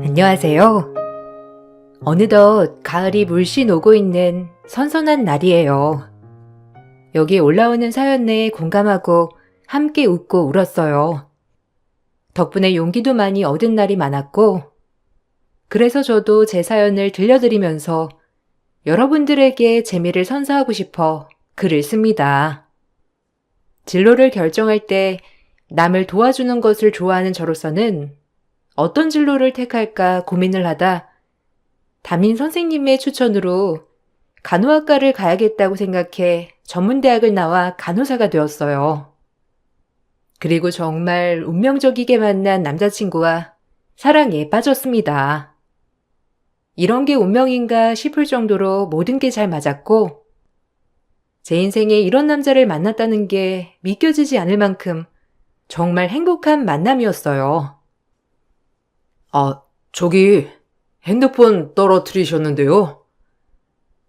안녕하세요. 어느덧 가을이 물씬 오고 있는 선선한 날이에요. 여기 올라오는 사연에 공감하고 함께 웃고 울었어요. 덕분에 용기도 많이 얻은 날이 많았고, 그래서 저도 제 사연을 들려드리면서 여러분들에게 재미를 선사하고 싶어 글을 씁니다. 진로를 결정할 때 남을 도와주는 것을 좋아하는 저로서는 어떤 진로를 택할까 고민을 하다 담임 선생님의 추천으로 간호학과를 가야겠다고 생각해 전문대학을 나와 간호사가 되었어요. 그리고 정말 운명적이게 만난 남자친구와 사랑에 빠졌습니다. 이런 게 운명인가 싶을 정도로 모든 게 잘 맞았고, 제 인생에 이런 남자를 만났다는 게 믿겨지지 않을 만큼 정말 행복한 만남이었어요. 저기 핸드폰 떨어뜨리셨는데요.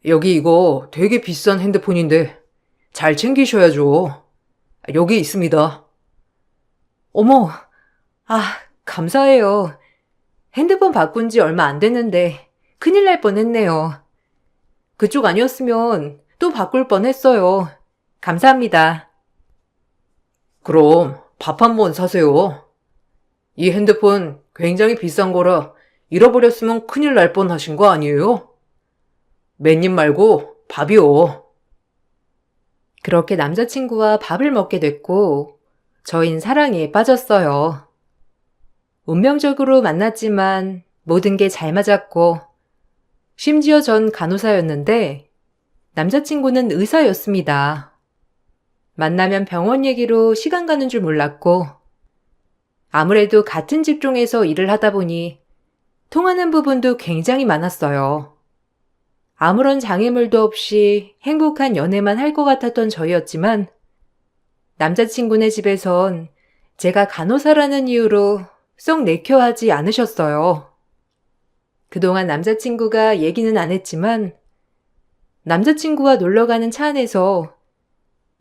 여기 이거 되게 비싼 핸드폰인데 잘 챙기셔야죠. 여기 있습니다. 어머, 감사해요. 핸드폰 바꾼 지 얼마 안 됐는데 큰일 날 뻔했네요. 그쪽 아니었으면 또 바꿀 뻔했어요. 감사합니다. 그럼 밥 한 번 사세요. 이 핸드폰 굉장히 비싼 거라 잃어버렸으면 큰일 날 뻔하신 거 아니에요? 맨입 말고 밥이요. 그렇게 남자친구와 밥을 먹게 됐고, 저흰 사랑에 빠졌어요. 운명적으로 만났지만 모든 게 잘 맞았고, 심지어 전 간호사였는데 남자친구는 의사였습니다. 만나면 병원 얘기로 시간 가는 줄 몰랐고, 아무래도 같은 직종에서 일을 하다 보니 통하는 부분도 굉장히 많았어요. 아무런 장애물도 없이 행복한 연애만 할 것 같았던 저희였지만, 남자친구네 집에선 제가 간호사라는 이유로 썩 내켜하지 않으셨어요. 그동안 남자친구가 얘기는 안 했지만, 남자친구와 놀러가는 차 안에서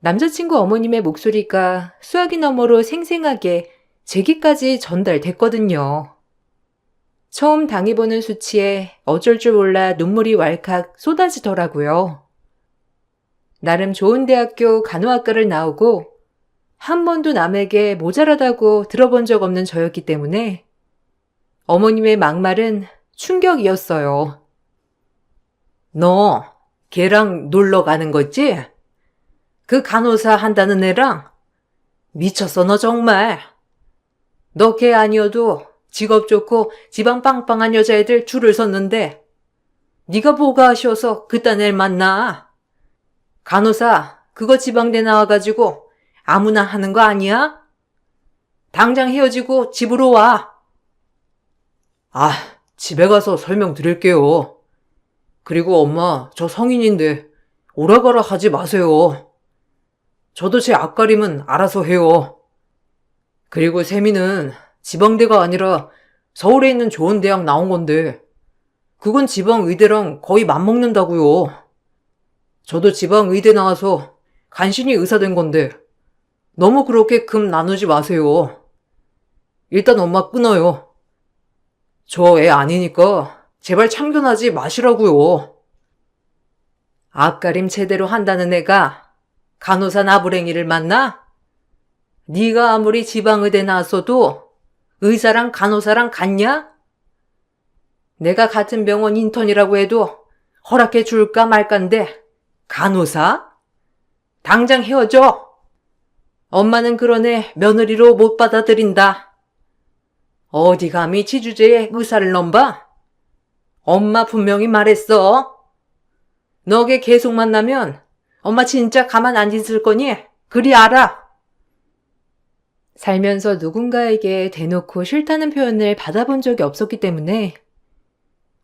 남자친구 어머님의 목소리가 수화기 너머로 생생하게 제기까지 전달됐거든요. 처음 당해보는 수치에 어쩔 줄 몰라 눈물이 왈칵 쏟아지더라고요. 나름 좋은 대학교 간호학과를 나오고 한 번도 남에게 모자라다고 들어본 적 없는 저였기 때문에 어머님의 막말은 충격이었어요. 너 걔랑 놀러 가는 거지? 그 간호사 한다는 애랑? 미쳤어 너 정말. 너 걔 아니어도 직업 좋고 지방 빵빵한 여자애들 줄을 섰는데 네가 뭐가 아쉬워서 그딴 애를 만나? 간호사 그거 지방대 나와가지고 아무나 하는 거 아니야? 당장 헤어지고 집으로 와. 집에 가서 설명드릴게요. 그리고 엄마 저 성인인데 오라가라 하지 마세요. 저도 제 앞가림은 알아서 해요. 그리고 세미는 지방대가 아니라 서울에 있는 좋은 대학 나온 건데 그건 지방의대랑 거의 맞먹는다고요. 저도 지방의대 나와서 간신히 의사 된 건데 너무 그렇게 금 나누지 마세요. 일단 엄마 끊어요. 저 애 아니니까 제발 참견하지 마시라고요. 앞가림 제대로 한다는 애가 간호사 나부랭이를 만나? 네가 아무리 지방의대 나왔어도 의사랑 간호사랑 같냐? 내가 같은 병원 인턴이라고 해도 허락해 줄까 말까인데 간호사? 당장 헤어져. 엄마는 그런 애 며느리로 못 받아들인다. 어디 감히 지 주제에 의사를 넘봐? 엄마 분명히 말했어. 너게 계속 만나면 엄마 진짜 가만 안 있을 거니? 그리 알아. 살면서 누군가에게 대놓고 싫다는 표현을 받아본 적이 없었기 때문에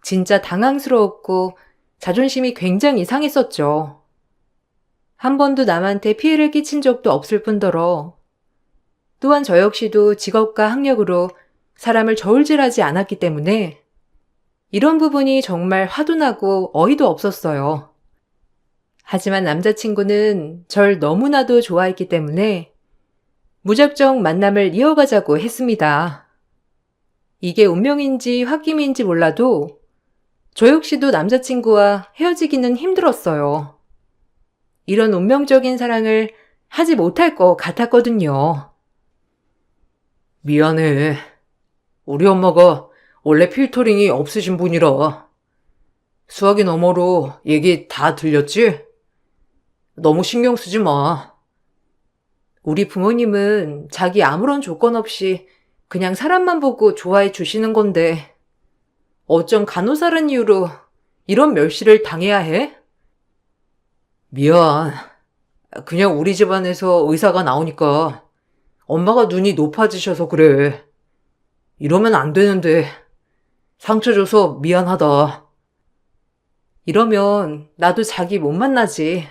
진짜 당황스러웠고 자존심이 굉장히 상했었죠. 한 번도 남한테 피해를 끼친 적도 없을 뿐더러 또한 저 역시도 직업과 학력으로 사람을 저울질하지 않았기 때문에 이런 부분이 정말 화도 나고 어이도 없었어요. 하지만 남자친구는 절 너무나도 좋아했기 때문에 무작정 만남을 이어가자고 했습니다. 이게 운명인지 홧김인지 몰라도 저 역시도 남자친구와 헤어지기는 힘들었어요. 이런 운명적인 사랑을 하지 못할 것 같았거든요. 미안해. 우리 엄마가 원래 필터링이 없으신 분이라. 수화기 너머로 얘기 다 들렸지? 너무 신경 쓰지 마. 우리 부모님은 자기 아무런 조건 없이 그냥 사람만 보고 좋아해 주시는 건데 어쩜 간호사란 이유로 이런 멸시를 당해야 해? 미안. 그냥 우리 집안에서 의사가 나오니까 엄마가 눈이 높아지셔서 그래. 이러면 안 되는데 상처 줘서 미안하다. 이러면 나도 자기 못 만나지.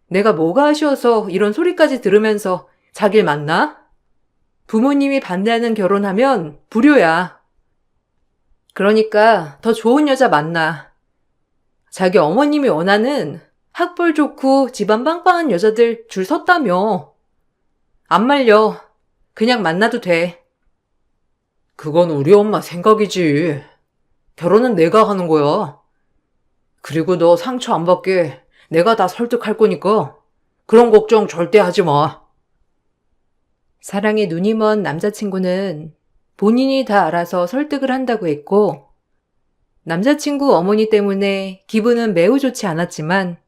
내가 뭐가 아쉬워서 이런 소리까지 들으면서 자길 만나? 부모님이 반대하는 결혼하면 불효야. 그러니까 더 좋은 여자 만나. 자기 어머님이 원하는 학벌 좋고 집안 빵빵한 여자들 줄 섰다며. 안 말려. 그냥 만나도 돼. 그건 우리 엄마 생각이지. 결혼은 내가 하는 거야. 그리고 너 상처 안 받게 내가 다 설득할 거니까 그런 걱정 절대 하지 마. 사랑에 눈이 먼 남자친구는 본인이 다 알아서 설득을 한다고 했고, 남자친구 어머니 때문에 기분은 매우 좋지 않았지만,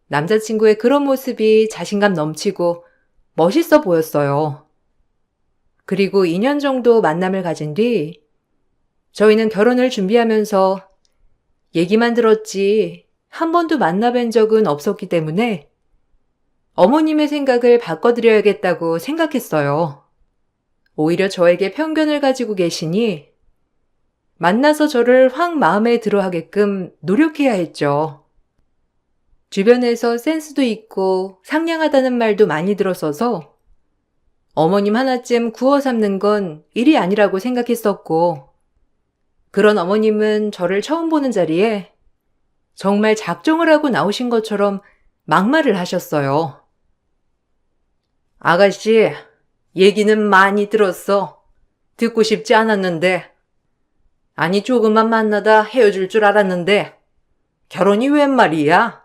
남자친구의 그런 모습이 자신감 넘치고 멋있어 보였어요. 그리고 2년 정도 만남을 가진 뒤, 저희는 결혼을 준비하면서 얘기만 들었지 한 번도 만나뵌 적은 없었기 때문에 어머님의 생각을 바꿔드려야겠다고 생각했어요. 오히려 저에게 편견을 가지고 계시니 만나서 저를 확 마음에 들어 하게끔 노력해야 했죠. 주변에서 센스도 있고 상냥하다는 말도 많이 들었어서 어머님 하나쯤 구워 삶는 건 일이 아니라고 생각했었고, 그런 어머님은 저를 처음 보는 자리에 정말 작정을 하고 나오신 것처럼 막말을 하셨어요. 아가씨, 얘기는 많이 들었어. 듣고 싶지 않았는데. 아니, 조금만 만나다 헤어질 줄 알았는데. 결혼이 웬 말이야?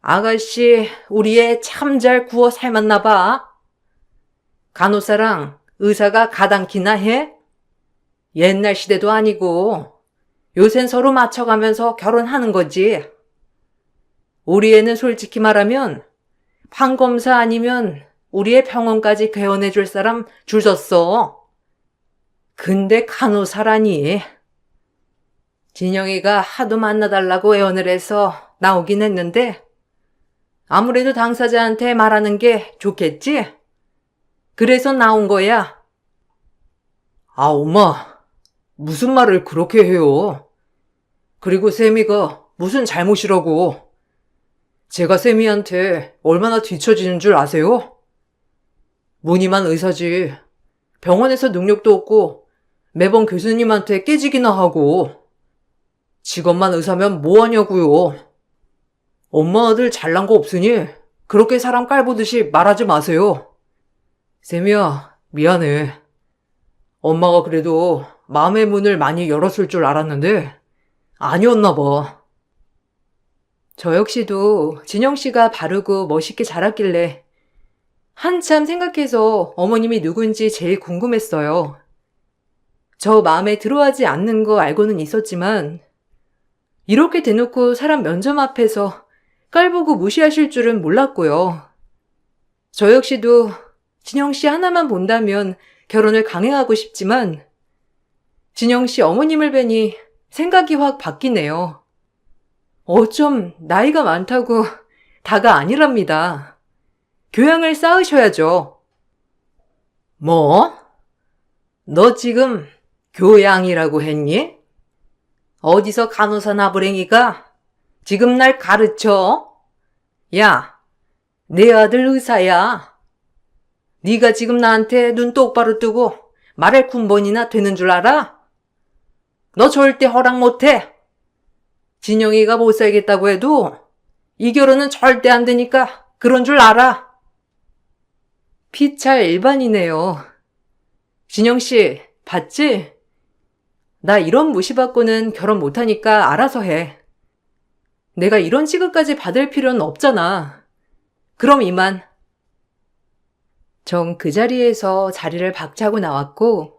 아가씨, 우리 애 참 잘 구워 삶았나 봐. 간호사랑 의사가 가당키나 해? 옛날 시대도 아니고 요샌 서로 맞춰가면서 결혼하는 거지. 우리 애는 솔직히 말하면 판검사 아니면 우리 애 병원까지 개원해줄 사람 줄 섰어. 근데 간호사라니. 진영이가 하도 만나달라고 애원을 해서 나오긴 했는데 아무래도 당사자한테 말하는 게 좋겠지? 그래서 나온 거야. 아, 엄마. 무슨 말을 그렇게 해요? 그리고 쌤이가 무슨 잘못이라고. 제가 쌤이한테 얼마나 뒤처지는 줄 아세요? 무늬만 의사지. 병원에서 능력도 없고 매번 교수님한테 깨지기나 하고. 직업만 의사면 뭐하냐고요. 엄마 아들 잘난 거 없으니 그렇게 사람 깔보듯이 말하지 마세요. 쌤이야, 미안해. 엄마가 그래도 마음의 문을 많이 열었을 줄 알았는데 아니었나 봐. 저 역시도 진영 씨가 바르고 멋있게 자랐길래 한참 생각해서 어머님이 누군지 제일 궁금했어요. 저 마음에 들어하지 않는 거 알고는 있었지만 이렇게 대놓고 사람 면접 앞에서 깔보고 무시하실 줄은 몰랐고요. 저 역시도 진영 씨 하나만 본다면 결혼을 강행하고 싶지만 진영 씨 어머님을 뵈니 생각이 확 바뀌네요. 어쩜 나이가 많다고 다가 아니랍니다. 교양을 쌓으셔야죠. 뭐? 너 지금 교양이라고 했니? 어디서 간호사 나부랭이가 지금 날 가르쳐? 야, 내 아들 의사야. 네가 지금 나한테 눈 똑바로 뜨고 말할 군번이나 되는 줄 알아? 너 절대 허락 못해. 진영이가 못 살겠다고 해도 이 결혼은 절대 안 되니까 그런 줄 알아. 피찰 일반이네요. 진영 씨, 봤지? 나 이런 무시받고는 결혼 못하니까 알아서 해. 내가 이런 취급까지 받을 필요는 없잖아. 그럼 이만. 전 그 자리에서 자리를 박차고 나왔고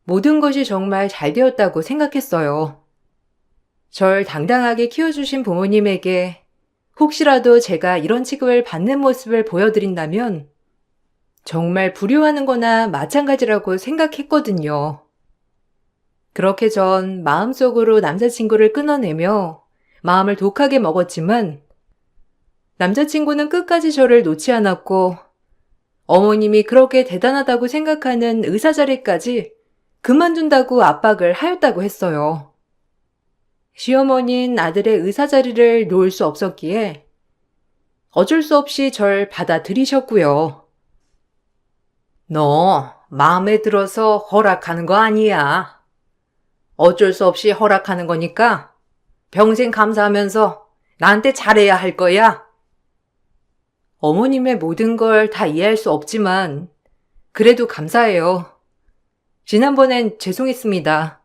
모든 것이 정말 잘 되었다고 생각했어요. 절 당당하게 키워주신 부모님에게 혹시라도 제가 이런 취급을 받는 모습을 보여드린다면 정말 불효하는 거나 마찬가지라고 생각했거든요. 그렇게 전 마음속으로 남자친구를 끊어내며 마음을 독하게 먹었지만 남자친구는 끝까지 저를 놓지 않았고 어머님이 그렇게 대단하다고 생각하는 의사 자리까지 그만둔다고 압박을 하였다고 했어요. 시어머니는 아들의 의사 자리를 놓을 수 없었기에 어쩔 수 없이 절 받아들이셨고요. 너 마음에 들어서 허락하는 거 아니야. 어쩔 수 없이 허락하는 거니까 평생 감사하면서 나한테 잘해야 할 거야. 어머님의 모든 걸 다 이해할 수 없지만 그래도 감사해요. 지난번엔 죄송했습니다.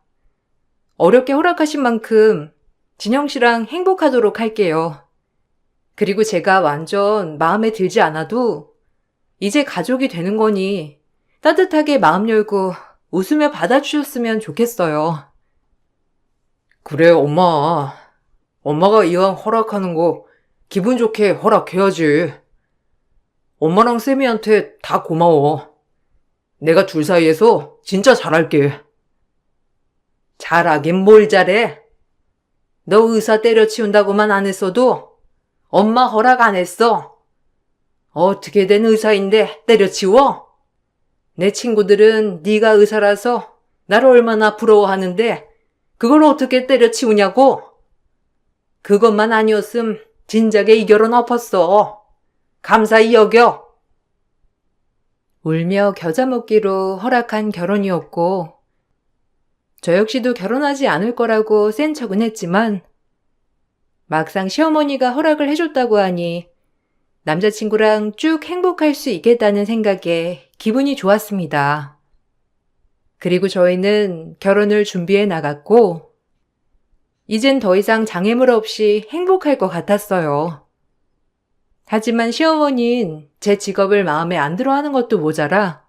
어렵게 허락하신 만큼 진영 씨랑 행복하도록 할게요. 그리고 제가 완전 마음에 들지 않아도 이제 가족이 되는 거니 따뜻하게 마음 열고 웃으며 받아주셨으면 좋겠어요. 그래, 엄마. 엄마가 이왕 허락하는 거 기분 좋게 허락해야지. 엄마랑 쌤이한테 다 고마워. 내가 둘 사이에서 진짜 잘할게. 잘하긴 뭘 잘해. 너 의사 때려치운다고만 안 했어도 엄마 허락 안 했어. 어떻게 된 의사인데 때려치워? 내 친구들은 네가 의사라서 나를 얼마나 부러워하는데 그걸 어떻게 때려치우냐고? 그것만 아니었음 진작에 이 결혼 엎었어. 감사히 여겨. 울며 겨자 먹기로 허락한 결혼이었고 저 역시도 결혼하지 않을 거라고 센 척은 했지만 막상 시어머니가 허락을 해줬다고 하니 남자친구랑 쭉 행복할 수 있겠다는 생각에 기분이 좋았습니다. 그리고 저희는 결혼을 준비해 나갔고 이젠 더 이상 장애물 없이 행복할 것 같았어요. 하지만 시어머니는 제 직업을 마음에 안 들어 하는 것도 모자라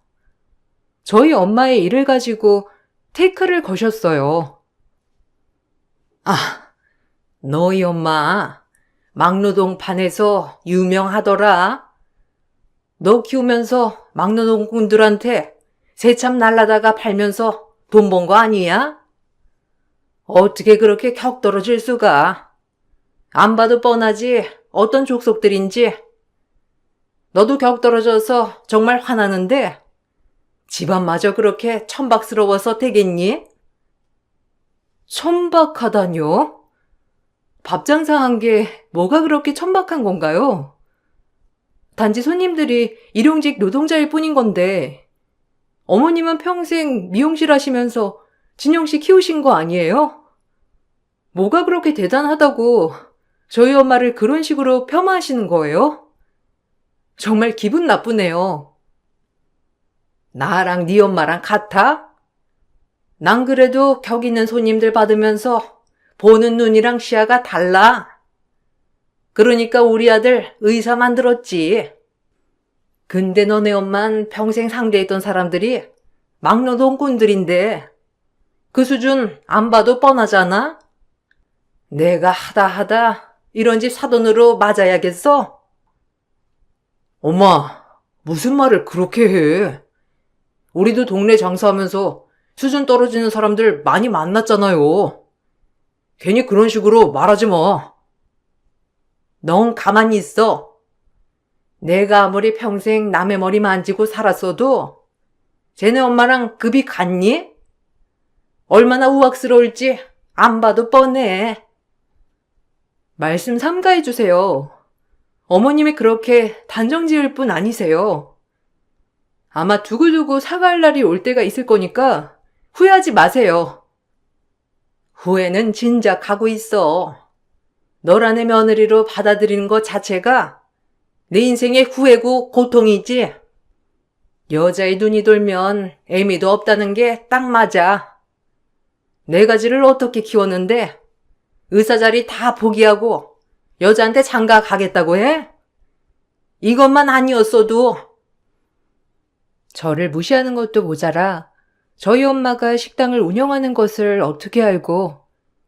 저희 엄마의 일을 가지고 태클을 거셨어요. 아, 너희 엄마 막노동 판에서 유명하더라. 너 키우면서 막노동꾼들한테 새참 날라다가 팔면서 돈 번 거 아니야? 어떻게 그렇게 격 떨어질 수가? 안 봐도 뻔하지 어떤 족속들인지. 너도 격 떨어져서 정말 화나는데 집안마저 그렇게 천박스러워서 되겠니? 천박하다뇨? 밥 장사한 게 뭐가 그렇게 천박한 건가요? 단지 손님들이 일용직 노동자일 뿐인 건데 어머님은 평생 미용실 하시면서 진영 씨 키우신 거 아니에요? 뭐가 그렇게 대단하다고 저희 엄마를 그런 식으로 폄하하시는 거예요? 정말 기분 나쁘네요. 나랑 네 엄마랑 같아? 난 그래도 격 있는 손님들 받으면서 보는 눈이랑 시야가 달라. 그러니까 우리 아들 의사 만들었지. 근데 너네 엄만 평생 상대했던 사람들이 막노동꾼들인데 그 수준 안 봐도 뻔하잖아? 내가 하다 이런 집 사돈으로 맞아야겠어? 엄마, 무슨 말을 그렇게 해? 우리도 동네 장사하면서 수준 떨어지는 사람들 많이 만났잖아요. 괜히 그런 식으로 말하지 마. 넌 가만히 있어. 내가 아무리 평생 남의 머리 만지고 살았어도 쟤네 엄마랑 급이 같니? 얼마나 우악스러울지 안 봐도 뻔해. 말씀 삼가해 주세요. 어머님이 그렇게 단정 지을 뿐 아니세요. 아마 두고두고 사과할 날이 올 때가 있을 거니까 후회하지 마세요. 후회는 진작 하고 있어. 너란의 며느리로 받아들이는 것 자체가 내 인생의 후회고 고통이지. 여자의 눈이 돌면 애미도 없다는 게 딱 맞아. 네 가지를 어떻게 키웠는데 의사 자리 다 포기하고 여자한테 장가 가겠다고 해? 이것만 아니었어도. 저를 무시하는 것도 모자라 저희 엄마가 식당을 운영하는 것을 어떻게 알고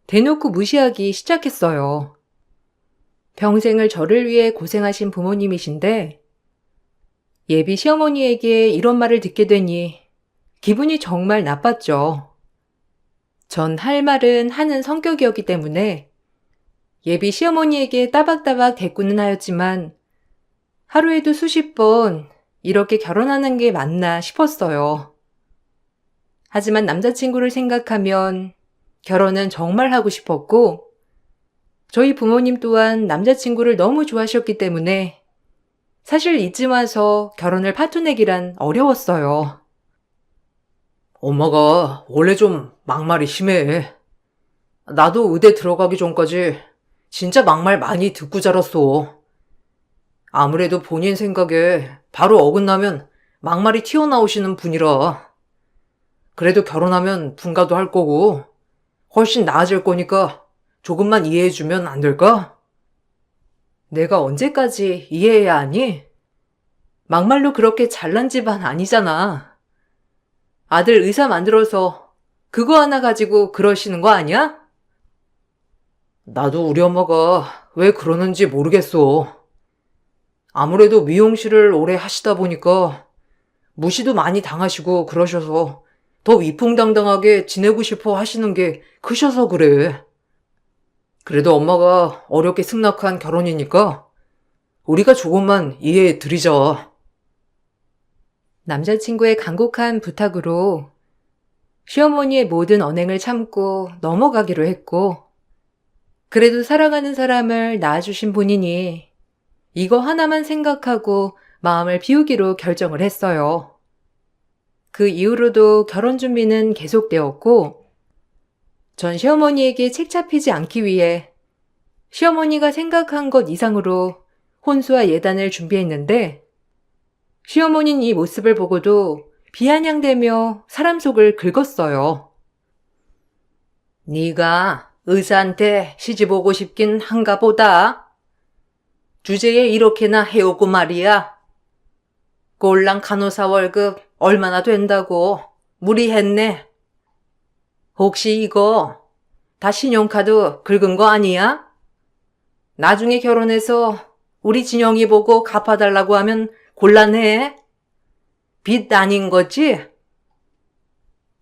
대놓고 무시하기 시작했어요. 평생을 저를 위해 고생하신 부모님이신데 예비 시어머니에게 이런 말을 듣게 되니 기분이 정말 나빴죠. 전 할 말은 하는 성격이었기 때문에 예비 시어머니에게 따박따박 대꾸는 하였지만 하루에도 수십 번 이렇게 결혼하는 게 맞나 싶었어요. 하지만 남자친구를 생각하면 결혼은 정말 하고 싶었고 저희 부모님 또한 남자친구를 너무 좋아하셨기 때문에 사실 이쯤 와서 결혼을 파토내기란 어려웠어요. 엄마가 원래 좀 막말이 심해. 나도 의대 들어가기 전까지 진짜 막말 많이 듣고 자랐어. 아무래도 본인 생각에 바로 어긋나면 막말이 튀어나오시는 분이라. 그래도 결혼하면 분가도 할 거고 훨씬 나아질 거니까 조금만 이해해주면 안 될까? 내가 언제까지 이해해야 하니? 막말로 그렇게 잘난 집안 아니잖아. 아들 의사 만들어서 그거 하나 가지고 그러시는 거 아니야? 나도 우리 엄마가 왜 그러는지 모르겠어. 아무래도 미용실을 오래 하시다 보니까 무시도 많이 당하시고 그러셔서 더 위풍당당하게 지내고 싶어 하시는 게 크셔서 그래. 그래도 엄마가 어렵게 승낙한 결혼이니까 우리가 조금만 이해해 드리자. 남자친구의 간곡한 부탁으로 시어머니의 모든 언행을 참고 넘어가기로 했고 그래도 사랑하는 사람을 낳아주신 분이니 이거 하나만 생각하고 마음을 비우기로 결정을 했어요. 그 이후로도 결혼 준비는 계속되었고 전 시어머니에게 책 잡히지 않기 위해 시어머니가 생각한 것 이상으로 혼수와 예단을 준비했는데 시어머니는 이 모습을 보고도 비아냥대며 사람 속을 긁었어요. 네가 의사한테 시집 오고 싶긴 한가 보다. 주제에 이렇게나 해오고 말이야. 꼴랑 간호사 월급 얼마나 된다고 무리했네. 혹시 이거 다 신용카드 긁은 거 아니야? 나중에 결혼해서 우리 진영이 보고 갚아달라고 하면 곤란해. 빚 아닌 거지?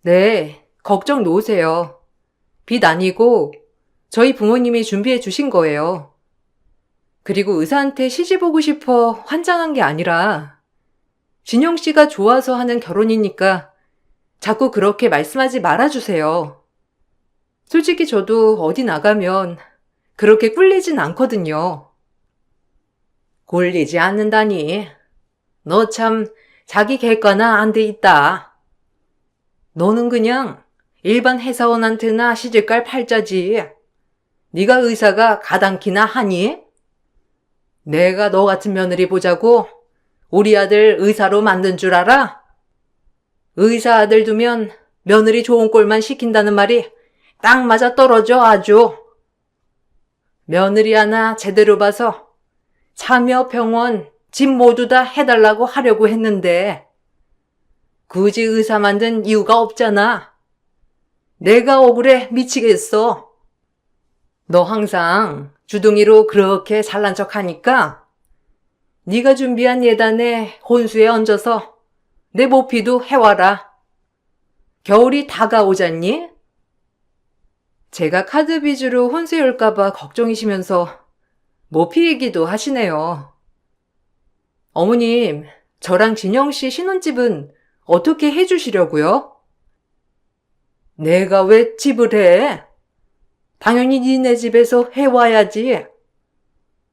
네, 걱정 놓으세요. 빚 아니고 저희 부모님이 준비해 주신 거예요. 그리고 의사한테 시집 오고 싶어 환장한 게 아니라 진영 씨가 좋아서 하는 결혼이니까 자꾸 그렇게 말씀하지 말아주세요. 솔직히 저도 어디 나가면 그렇게 꿀리진 않거든요. 굴리지 않는다니. 너 참 자기 객관화 안 돼 있다. 너는 그냥 일반 회사원한테나 시집갈 팔자지. 네가 의사가 가당키나 하니? 내가 너 같은 며느리 보자고 우리 아들 의사로 만든 줄 알아? 의사 아들 두면 며느리 좋은 꼴만 시킨다는 말이 딱 맞아 떨어져 아주. 며느리 하나 제대로 봐서 참여 병원 집 모두 다 해달라고 하려고 했는데 굳이 의사 만든 이유가 없잖아. 내가 억울해 미치겠어. 너 항상 주둥이로 그렇게 잘난 척하니까 네가 준비한 예단에 혼수에 얹어서 내 모피도 해와라. 겨울이 다가오잖니? 제가 카드 빚으로 혼수에 올까봐 걱정이시면서 모피 얘기도 하시네요. 어머님, 저랑 진영 씨 신혼집은 어떻게 해주시려고요? 내가 왜 집을 해? 당연히 니네 집에서 해와야지.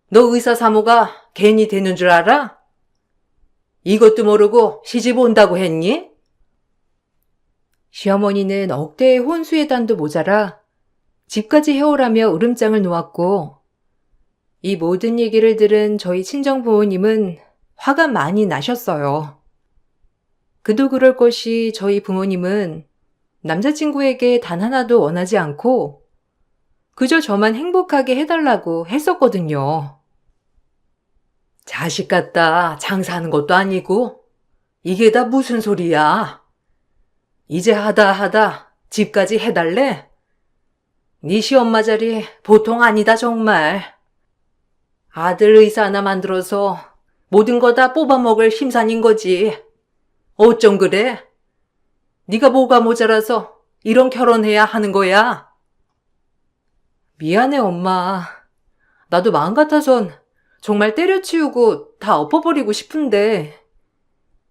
너 의사 사모가 괜히 되는 줄 알아? 이것도 모르고 시집 온다고 했니? 시어머니는 억대의 혼수예단도 모자라 집까지 해오라며 으름장을 놓았고 이 모든 얘기를 들은 저희 친정 부모님은 화가 많이 나셨어요. 그도 그럴 것이 저희 부모님은 남자친구에게 단 하나도 원하지 않고 그저 저만 행복하게 해달라고 했었거든요. 자식 같다 장사하는 것도 아니고 이게 다 무슨 소리야. 이제 하다 집까지 해달래? 네 시엄마 자리 보통 아니다 정말. 아들 의사 하나 만들어서 모든 거 다 뽑아먹을 심산인 거지. 어쩜 그래? 네가 뭐가 모자라서 이런 결혼해야 하는 거야? 미안해 엄마. 나도 마음 같아선 정말 때려치우고 다 엎어버리고 싶은데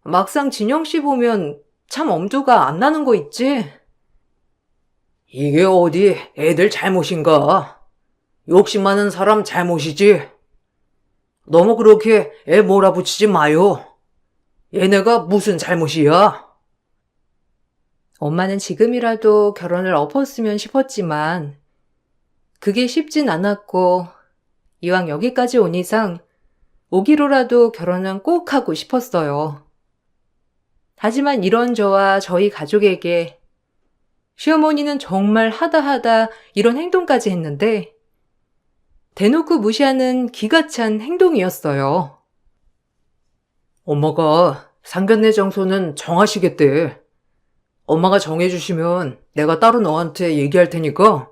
막상 진영 씨 보면 참 엄두가 안 나는 거 있지? 이게 어디 애들 잘못인가? 욕심 많은 사람 잘못이지. 너무 그렇게 애 몰아붙이지 마요. 얘네가 무슨 잘못이야? 엄마는 지금이라도 결혼을 엎었으면 싶었지만 그게 쉽진 않았고 이왕 여기까지 온 이상 오기로라도 결혼은 꼭 하고 싶었어요. 하지만 이런 저와 저희 가족에게 시어머니는 정말 하다 이런 행동까지 했는데 대놓고 무시하는 기가 찬 행동이었어요. 엄마가 상견례 장소는 정하시겠대. 엄마가 정해주시면 내가 따로 너한테 얘기할 테니까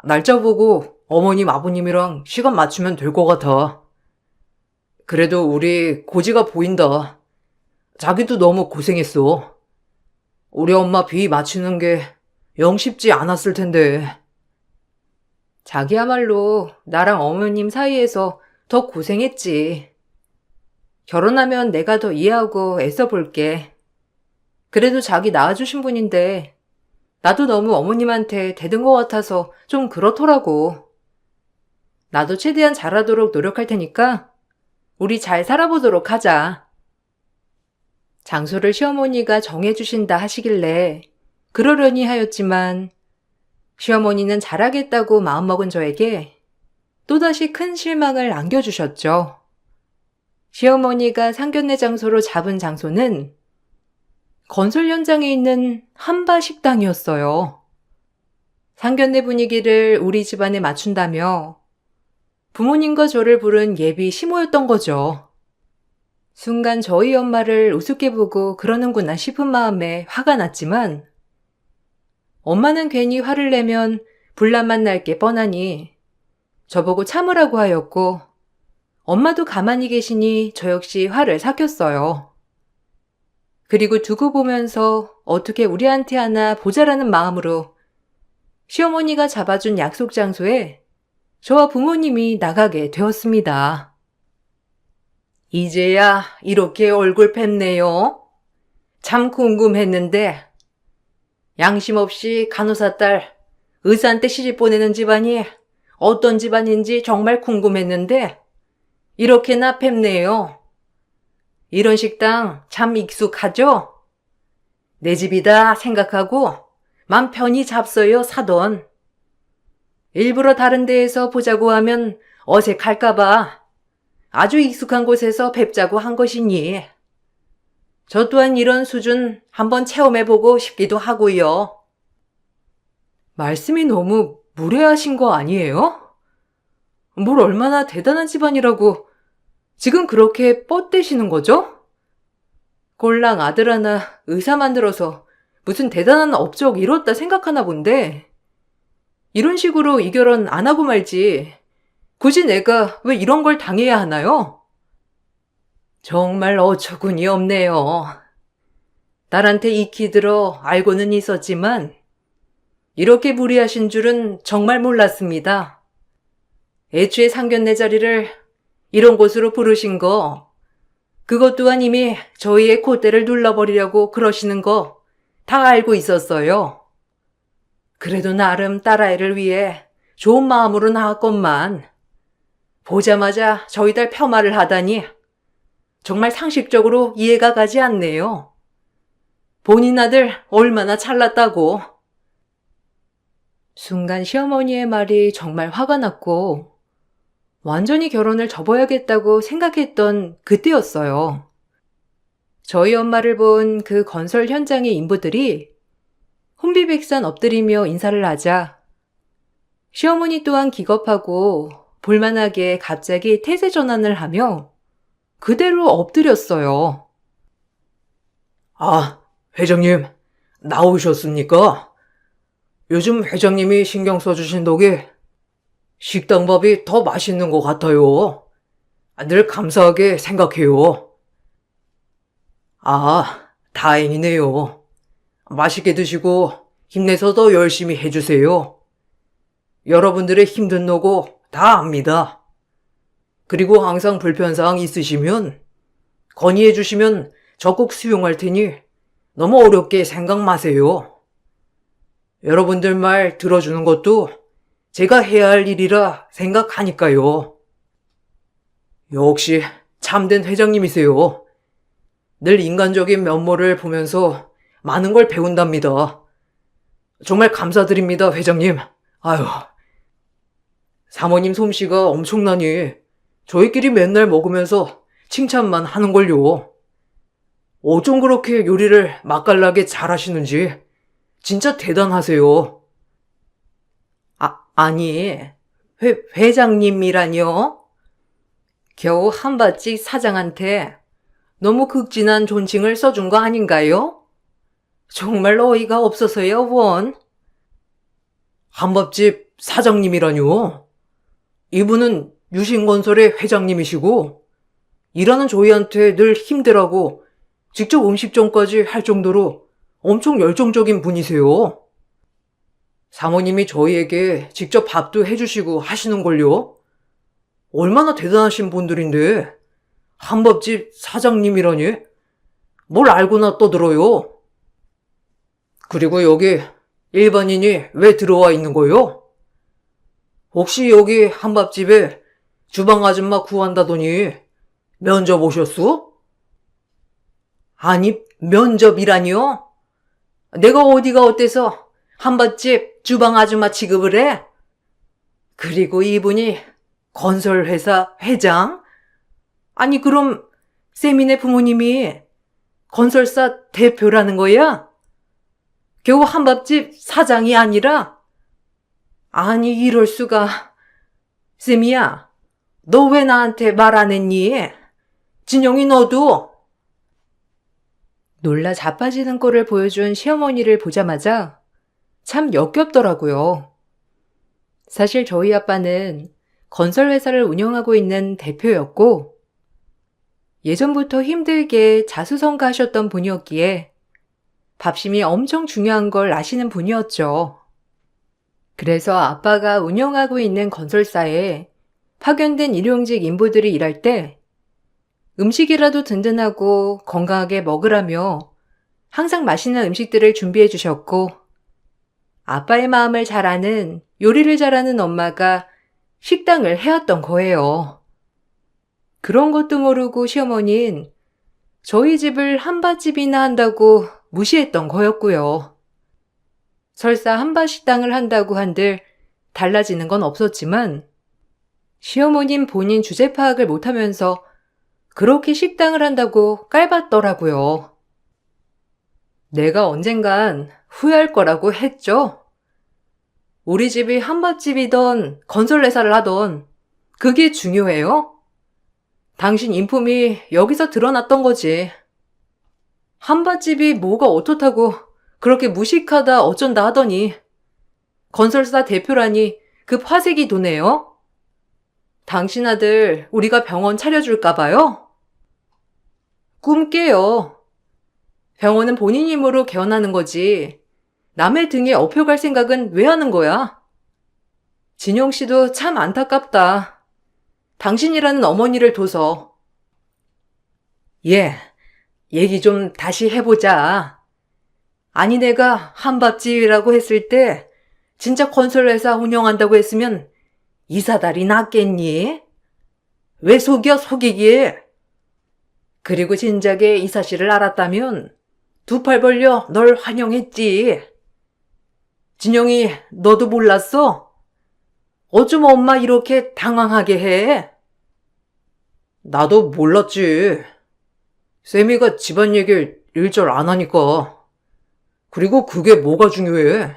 날짜 보고 어머님 아버님이랑 시간 맞추면 될 것 같아. 그래도 우리 고지가 보인다. 자기도 너무 고생했어. 우리 엄마 비 맞추는 게 영 쉽지 않았을 텐데. 자기야말로 나랑 어머님 사이에서 더 고생했지. 결혼하면 내가 더 이해하고 애써 볼게. 그래도 자기 낳아주신 분인데 나도 너무 어머님한테 대든 것 같아서 좀 그렇더라고. 나도 최대한 잘하도록 노력할 테니까 우리 잘 살아보도록 하자. 장소를 시어머니가 정해주신다 하시길래 그러려니 하였지만 시어머니는 잘하겠다고 마음먹은 저에게 또다시 큰 실망을 안겨주셨죠. 시어머니가 상견례 장소로 잡은 장소는 건설 현장에 있는 한바 식당이었어요. 상견례 분위기를 우리 집안에 맞춘다며 부모님과 저를 부른 예비 시모였던 거죠. 순간 저희 엄마를 우습게 보고 그러는구나 싶은 마음에 화가 났지만 엄마는 괜히 화를 내면 분란만 날 게 뻔하니 저보고 참으라고 하였고 엄마도 가만히 계시니 저 역시 화를 삭혔어요. 그리고 두고 보면서 어떻게 우리한테 하나 보자라는 마음으로 시어머니가 잡아준 약속 장소에 저와 부모님이 나가게 되었습니다. 이제야 이렇게 얼굴 뵙네요. 참 궁금했는데 양심 없이 간호사 딸 의사한테 시집 보내는 집안이 어떤 집안인지 정말 궁금했는데 이렇게나 뵙네요. 이런 식당 참 익숙하죠? 내 집이다 생각하고 맘 편히 잡숴요 사돈. 일부러 다른 데에서 보자고 하면 어색할까봐 아주 익숙한 곳에서 뵙자고 한 것이니 저 또한 이런 수준 한번 체험해보고 싶기도 하고요. 말씀이 너무 무례하신 거 아니에요? 뭘 얼마나 대단한 집안이라고 지금 그렇게 뻗대시는 거죠? 꼴랑 아들 하나 의사 만들어서 무슨 대단한 업적 이뤘다 생각하나 본데 이런 식으로 이 결혼 안 하고 말지 굳이 내가 왜 이런 걸 당해야 하나요? 정말 어처구니 없네요. 딸한테 익히 들어 알고는 있었지만 이렇게 무리하신 줄은 정말 몰랐습니다. 애초에 상견례 자리를 이런 곳으로 부르신 거 그것 또한 이미 저희의 콧대를 눌러버리려고 그러시는 거 다 알고 있었어요. 그래도 나름 딸아이를 위해 좋은 마음으로 나왔건만 보자마자 저희 딸 폄하를 하다니 정말 상식적으로 이해가 가지 않네요. 본인 아들 얼마나 잘났다고. 순간 시어머니의 말이 정말 화가 났고 완전히 결혼을 접어야겠다고 생각했던 그때였어요. 저희 엄마를 본 그 건설 현장의 인부들이 혼비백산 엎드리며 인사를 하자 시어머니 또한 기겁하고 볼만하게 갑자기 태세 전환을 하며 그대로 엎드렸어요. 아, 회장님, 나오셨습니까? 요즘 회장님이 신경 써주신 덕에 식당밥이 더 맛있는 것 같아요. 늘 감사하게 생각해요. 아, 다행이네요. 맛있게 드시고 힘내서 더 열심히 해주세요. 여러분들의 힘든 노고 다 압니다. 그리고 항상 불편사항 있으시면 건의해 주시면 적극 수용할 테니 너무 어렵게 생각 마세요. 여러분들 말 들어주는 것도 제가 해야 할 일이라 생각하니까요. 역시 참된 회장님이세요. 늘 인간적인 면모를 보면서 많은 걸 배운답니다. 정말 감사드립니다, 회장님. 아유, 사모님 솜씨가 엄청나니 저희끼리 맨날 먹으면서 칭찬만 하는걸요. 어쩜 그렇게 요리를 맛깔나게 잘하시는지 진짜 대단하세요. 아니, 회장님이라뇨? 겨우 한바지 사장한테 너무 극진한 존칭을 써준 거 아닌가요? 정말 어이가 없어서요, 원. 한밥집 사장님이라뇨? 이분은 유신건설의 회장님이시고 일하는 저희한테 늘 힘내라고 직접 음식점까지 할 정도로 엄청 열정적인 분이세요. 사모님이 저희에게 직접 밥도 해주시고 하시는걸요. 얼마나 대단하신 분들인데 한밥집 사장님이라니? 뭘 알고나 떠들어요. 그리고 여기 일반인이 왜 들어와 있는 거요? 혹시 여기 한밥집에 주방 아줌마 구한다더니 면접 오셨어? 아니, 면접이라뇨? 내가 어디가 어때서 한밥집 주방 아줌마 취급을 해? 그리고 이분이 건설회사 회장? 아니, 그럼 세민의 부모님이 건설사 대표라는 거야? 겨우 한밥집 사장이 아니라? 아니, 이럴 수가. 세미야, 너 왜 나한테 말 안 했니? 진영이 너도. 놀라 자빠지는 꼴을 보여준 시어머니를 보자마자 참 역겹더라고요. 사실 저희 아빠는 건설회사를 운영하고 있는 대표였고 예전부터 힘들게 자수성가하셨던 분이었기에 밥심이 엄청 중요한 걸 아시는 분이었죠. 그래서 아빠가 운영하고 있는 건설사에 파견된 일용직 인부들이 일할 때 음식이라도 든든하고 건강하게 먹으라며 항상 맛있는 음식들을 준비해 주셨고 아빠의 마음을 잘 아는 요리를 잘하는 엄마가 식당을 해왔던 거예요. 그런 것도 모르고 시어머니는 저희 집을 한밭집이나 한다고 무시했던 거였고요. 설사 한밭 식당을 한다고 한들 달라지는 건 없었지만 시어머님 본인 주제 파악을 못하면서 그렇게 식당을 한다고 깔봤더라고요. 내가 언젠간 후회할 거라고 했죠. 우리 집이 한밭집이던 건설회사를 하던 그게 중요해요? 당신 인품이 여기서 드러났던 거지. 한밭집이 뭐가 어떻다고 그렇게 무식하다 어쩐다 하더니 건설사 대표라니 그 화색이 도네요? 당신 아들 우리가 병원 차려줄까 봐요? 꿈 깨요. 병원은 본인 힘으로 개원하는 거지. 남의 등에 업혀갈 생각은 왜 하는 거야? 진영 씨도 참 안타깝다. 당신이라는 어머니를 둬서. 얘기 좀 다시 해보자. 아니 내가 한밥집이라고 했을 때 진짜 건설회사 운영한다고 했으면 이사달이 낫겠니? 왜 속이기에? 그리고 진작에 이 사실을 알았다면 두 팔 벌려 널 환영했지. 진영이 너도 몰랐어? 어쩜 엄마 이렇게 당황하게 해? 나도 몰랐지. 쌤이가 집안 얘기 일절 안 하니까. 그리고 그게 뭐가 중요해?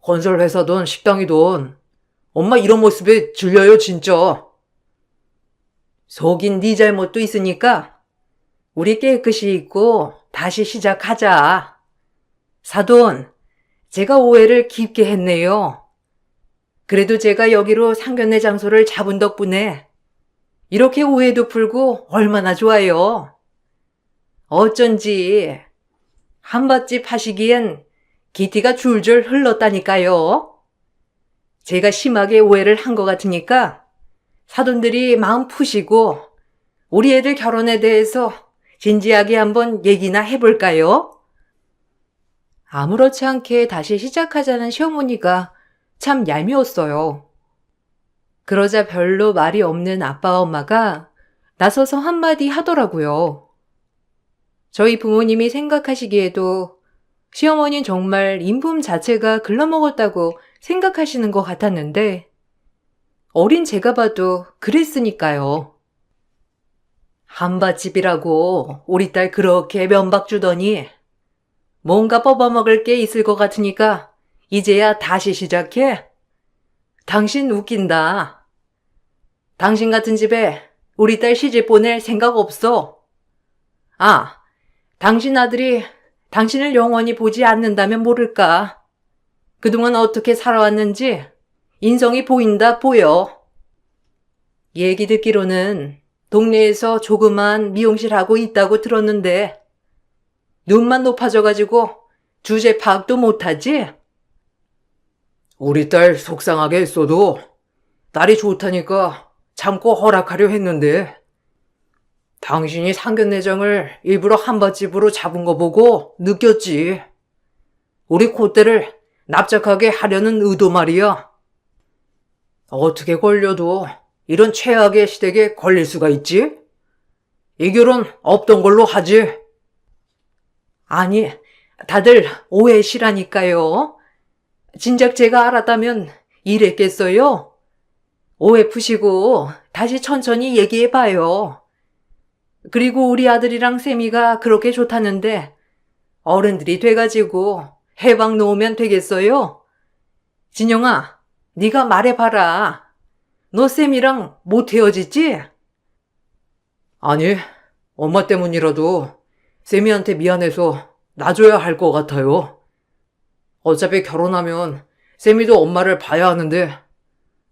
건설회사든 식당이든 엄마 이런 모습에 질려요, 진짜. 속인 네 잘못도 있으니까 우리 깨끗이 잊고 다시 시작하자. 사돈, 제가 오해를 깊게 했네요. 그래도 제가 여기로 상견례 장소를 잡은 덕분에 이렇게 오해도 풀고 얼마나 좋아요. 어쩐지 한밭집 하시기엔 기티가 줄줄 흘렀다니까요. 제가 심하게 오해를 한 것 같으니까 사돈들이 마음 푸시고 우리 애들 결혼에 대해서 진지하게 한번 얘기나 해볼까요? 아무렇지 않게 다시 시작하자는 시어머니가 참 얄미웠어요. 그러자 별로 말이 없는 아빠와 엄마가 나서서 한마디 하더라고요. 저희 부모님이 생각하시기에도 시어머니는 정말 인품 자체가 글러먹었다고 생각하시는 것 같았는데 어린 제가 봐도 그랬으니까요. 한밭집이라고 우리 딸 그렇게 면박 주더니 뭔가 뽑아먹을 게 있을 것 같으니까 이제야 다시 시작해? 당신 웃긴다. 당신 같은 집에 우리 딸 시집 보낼 생각 없어. 아, 당신 아들이 당신을 영원히 보지 않는다면 모를까. 그동안 어떻게 살아왔는지 인성이 보인다 보여. 얘기 듣기로는 동네에서 조그만 미용실 하고 있다고 들었는데 눈만 높아져가지고 주제 파악도 못하지? 우리 딸 속상하게 했어도 딸이 좋다니까 참고 허락하려 했는데 당신이 상견례장을 일부러 한밭집으로 잡은 거 보고 느꼈지. 우리 콧대를 납작하게 하려는 의도 말이야. 어떻게 걸려도 이런 최악의 시댁에 걸릴 수가 있지? 이 결혼 없던 걸로 하지. 아니, 다들 오해시라니까요. 진작 제가 알았다면 이랬겠어요? 오해 푸시고 다시 천천히 얘기해봐요. 그리고 우리 아들이랑 세미가 그렇게 좋다는데 어른들이 돼가지고 해방 놓으면 되겠어요? 진영아, 네가 말해봐라. 너 쌤이랑 못 헤어지지? 아니, 엄마 때문이라도 쌤이한테 미안해서 놔줘야 할 것 같아요. 어차피 결혼하면 쌤이도 엄마를 봐야 하는데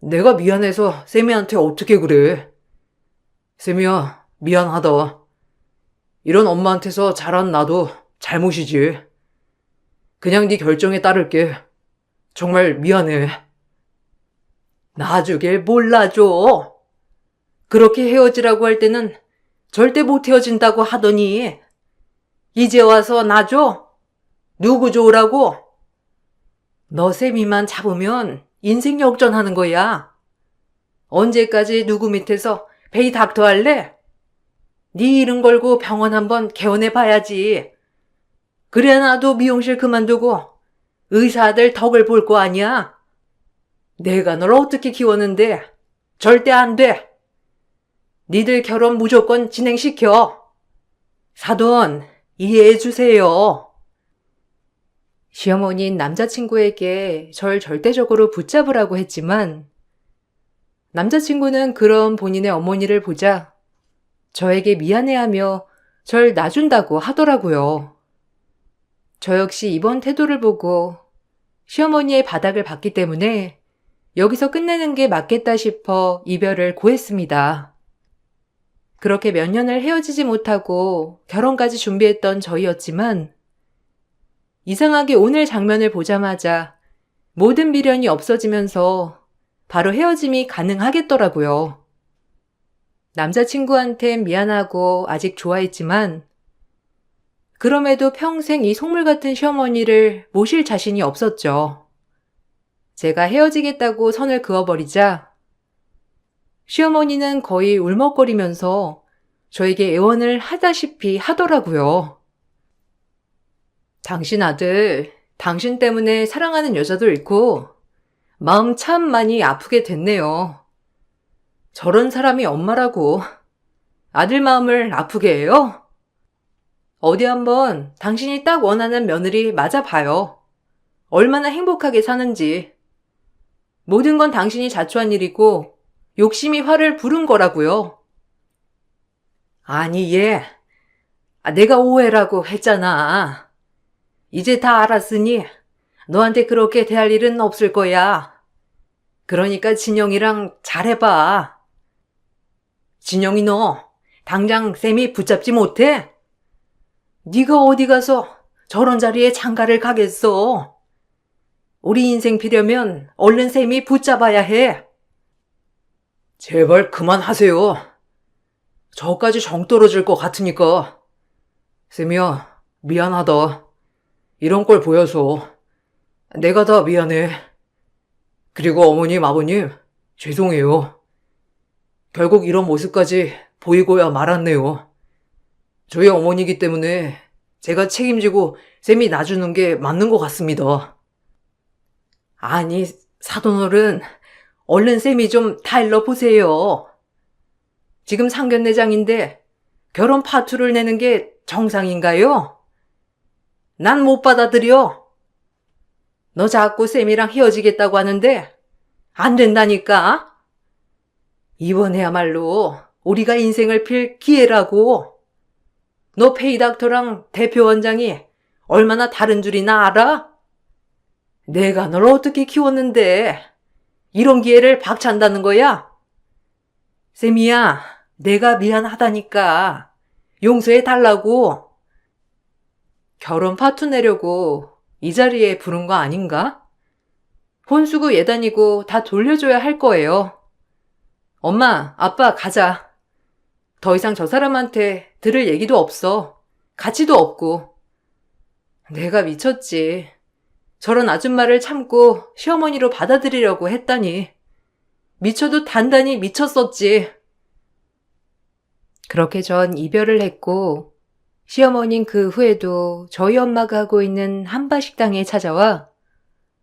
내가 미안해서 쌤이한테 어떻게 그래. 쌤이야, 미안하다. 이런 엄마한테서 자란 나도 잘못이지. 그냥 네 결정에 따를게. 정말 미안해. 놔주길 몰라줘. 그렇게 헤어지라고 할 때는 절대 못 헤어진다고 하더니 이제 와서 놔줘? 누구 좋으라고? 너 쌤이만 잡으면 인생 역전하는 거야. 언제까지 누구 밑에서 베이 닥터 할래? 네 이름 걸고 병원 한번 개원해 봐야지. 그래 나도 미용실 그만두고 의사 아들 덕을 볼 거 아니야. 내가 널 어떻게 키웠는데 절대 안 돼. 니들 결혼 무조건 진행시켜. 사돈 이해해 주세요. 시어머니는 남자친구에게 절 절대적으로 붙잡으라고 했지만 남자친구는 그런 본인의 어머니를 보자 저에게 미안해하며 절 놔준다고 하더라고요. 저 역시 이번 태도를 보고 시어머니의 바닥을 봤기 때문에 여기서 끝내는 게 맞겠다 싶어 이별을 고했습니다. 그렇게 몇 년을 헤어지지 못하고 결혼까지 준비했던 저희였지만 이상하게 오늘 장면을 보자마자 모든 미련이 없어지면서 바로 헤어짐이 가능하겠더라고요. 남자친구한텐 미안하고 아직 좋아했지만 그럼에도 평생 이 속물 같은 시어머니를 모실 자신이 없었죠. 제가 헤어지겠다고 선을 그어버리자 시어머니는 거의 울먹거리면서 저에게 애원을 하다시피 하더라고요. 당신 아들, 당신 때문에 사랑하는 여자도 잃고 마음 참 많이 아프게 됐네요. 저런 사람이 엄마라고 아들 마음을 아프게 해요? 어디 한번 당신이 딱 원하는 며느리 맞아봐요. 얼마나 행복하게 사는지. 모든 건 당신이 자초한 일이고 욕심이 화를 부른 거라고요. 아니, 얘. 내가 오해라고 했잖아. 이제 다 알았으니 너한테 그렇게 대할 일은 없을 거야. 그러니까 진영이랑 잘해봐. 진영이 너 당장 쌤이 붙잡지 못해? 네가 어디 가서 저런 자리에 장가를 가겠어. 우리 인생 피려면 얼른 쌤이 붙잡아야 해. 제발 그만하세요. 저까지 정 떨어질 것 같으니까. 쌤이야, 미안하다. 이런 걸 보여서. 내가 다 미안해. 그리고 어머님, 아버님, 죄송해요. 결국 이런 모습까지 보이고야 말았네요. 저희 어머니기 때문에 제가 책임지고 쌤이 놔주는 게 맞는 것 같습니다. 아니, 사돈어른, 얼른 쌤이 좀 타일러 보세요. 지금 상견례장인데 결혼 파투를 내는 게 정상인가요? 난 못 받아들여. 너 자꾸 쌤이랑 헤어지겠다고 하는데 안 된다니까? 이번에야말로 우리가 인생을 필 기회라고. 너 페이닥터랑 대표원장이 얼마나 다른 줄이나 알아? 내가 널 어떻게 키웠는데 이런 기회를 박찬다는 거야? 쌤이야, 내가 미안하다니까. 용서해 달라고. 결혼 파투 내려고 이 자리에 부른 거 아닌가? 혼수고 예단이고 다 돌려줘야 할 거예요. 엄마, 아빠 가자. 더 이상 저 사람한테 들을 얘기도 없어. 가치도 없고. 내가 미쳤지. 저런 아줌마를 참고 시어머니로 받아들이려고 했다니. 미쳐도 단단히 미쳤었지. 그렇게 전 이별을 했고 시어머니는 그 후에도 저희 엄마가 하고 있는 한바식당에 찾아와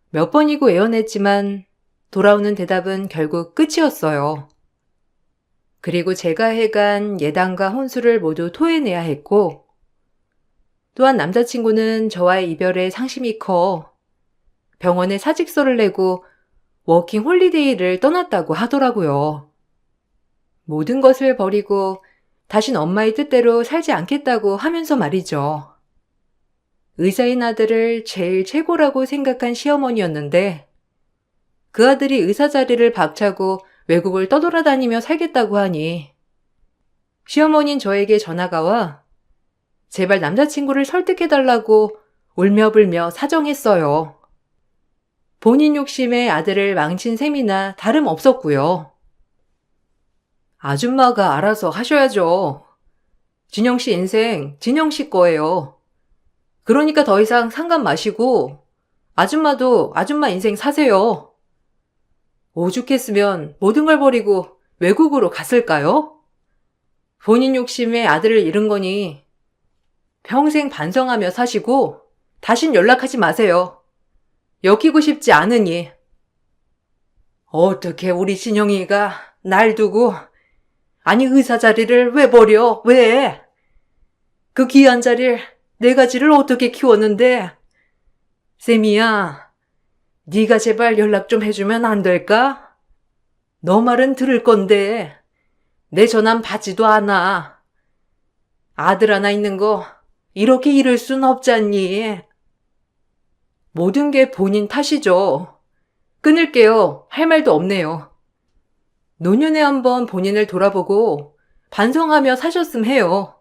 몇 번이고 애원했지만 돌아오는 대답은 결국 끝이었어요. 그리고 제가 해간 예단과 혼수를 모두 토해내야 했고 또한 남자친구는 저와의 이별에 상심이 커 병원에 사직서를 내고 워킹 홀리데이를 떠났다고 하더라고요. 모든 것을 버리고 다신 엄마의 뜻대로 살지 않겠다고 하면서 말이죠. 의사인 아들을 제일 최고라고 생각한 시어머니였는데 그 아들이 의사 자리를 박차고 외국을 떠돌아다니며 살겠다고 하니 시어머니는 저에게 전화가 와 제발 남자친구를 설득해달라고 울며불며 사정했어요. 본인 욕심에 아들을 망친 셈이나 다름없었고요. 아줌마가 알아서 하셔야죠. 진영씨 인생 진영씨 거예요. 그러니까 더 이상 상관 마시고 아줌마도 아줌마 인생 사세요. 오죽했으면 모든 걸 버리고 외국으로 갔을까요? 본인 욕심에 아들을 잃은 거니 평생 반성하며 사시고 다신 연락하지 마세요. 엮이고 싶지 않으니. 어떻게 우리 진영이가 날 두고 아니 의사 자리를 왜 버려? 왜? 그 귀한 자리를 네 가지를 어떻게 키웠는데? 쌤이야, 네가 제발 연락 좀 해주면 안 될까? 너 말은 들을 건데 내 전화는 받지도 않아. 아들 하나 있는 거 이렇게 잃을 순 없잖니. 모든 게 본인 탓이죠. 끊을게요. 할 말도 없네요. 노년에 한번 본인을 돌아보고 반성하며 사셨음 해요.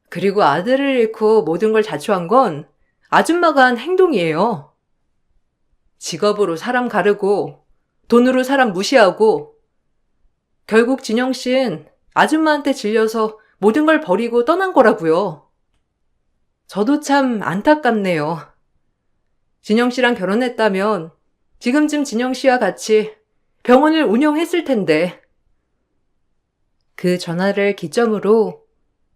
그리고 아들을 잃고 모든 걸 자초한 건 아줌마가 한 행동이에요. 직업으로 사람 가르고 돈으로 사람 무시하고 결국 진영 씨는 아줌마한테 질려서 모든 걸 버리고 떠난 거라고요. 저도 참 안타깝네요. 진영 씨랑 결혼했다면 지금쯤 진영 씨와 같이 병원을 운영했을 텐데. 그 전화를 기점으로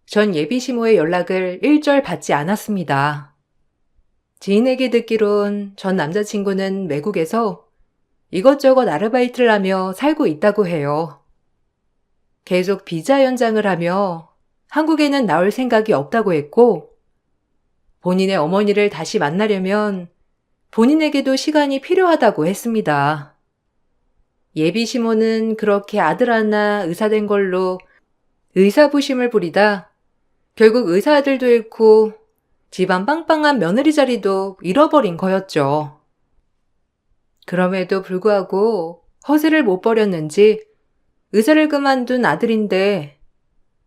전 예비 시모의 연락을 일절 받지 않았습니다. 지인에게 듣기론 전 남자친구는 외국에서 이것저것 아르바이트를 하며 살고 있다고 해요. 계속 비자 연장을 하며 한국에는 나올 생각이 없다고 했고, 본인의 어머니를 다시 만나려면 본인에게도 시간이 필요하다고 했습니다. 예비 시모는 그렇게 아들 하나 의사 된 걸로 의사부심을 부리다 결국 의사 아들도 잃고 집안 빵빵한 며느리 자리도 잃어버린 거였죠. 그럼에도 불구하고 허세를 못 버렸는지 의사를 그만둔 아들인데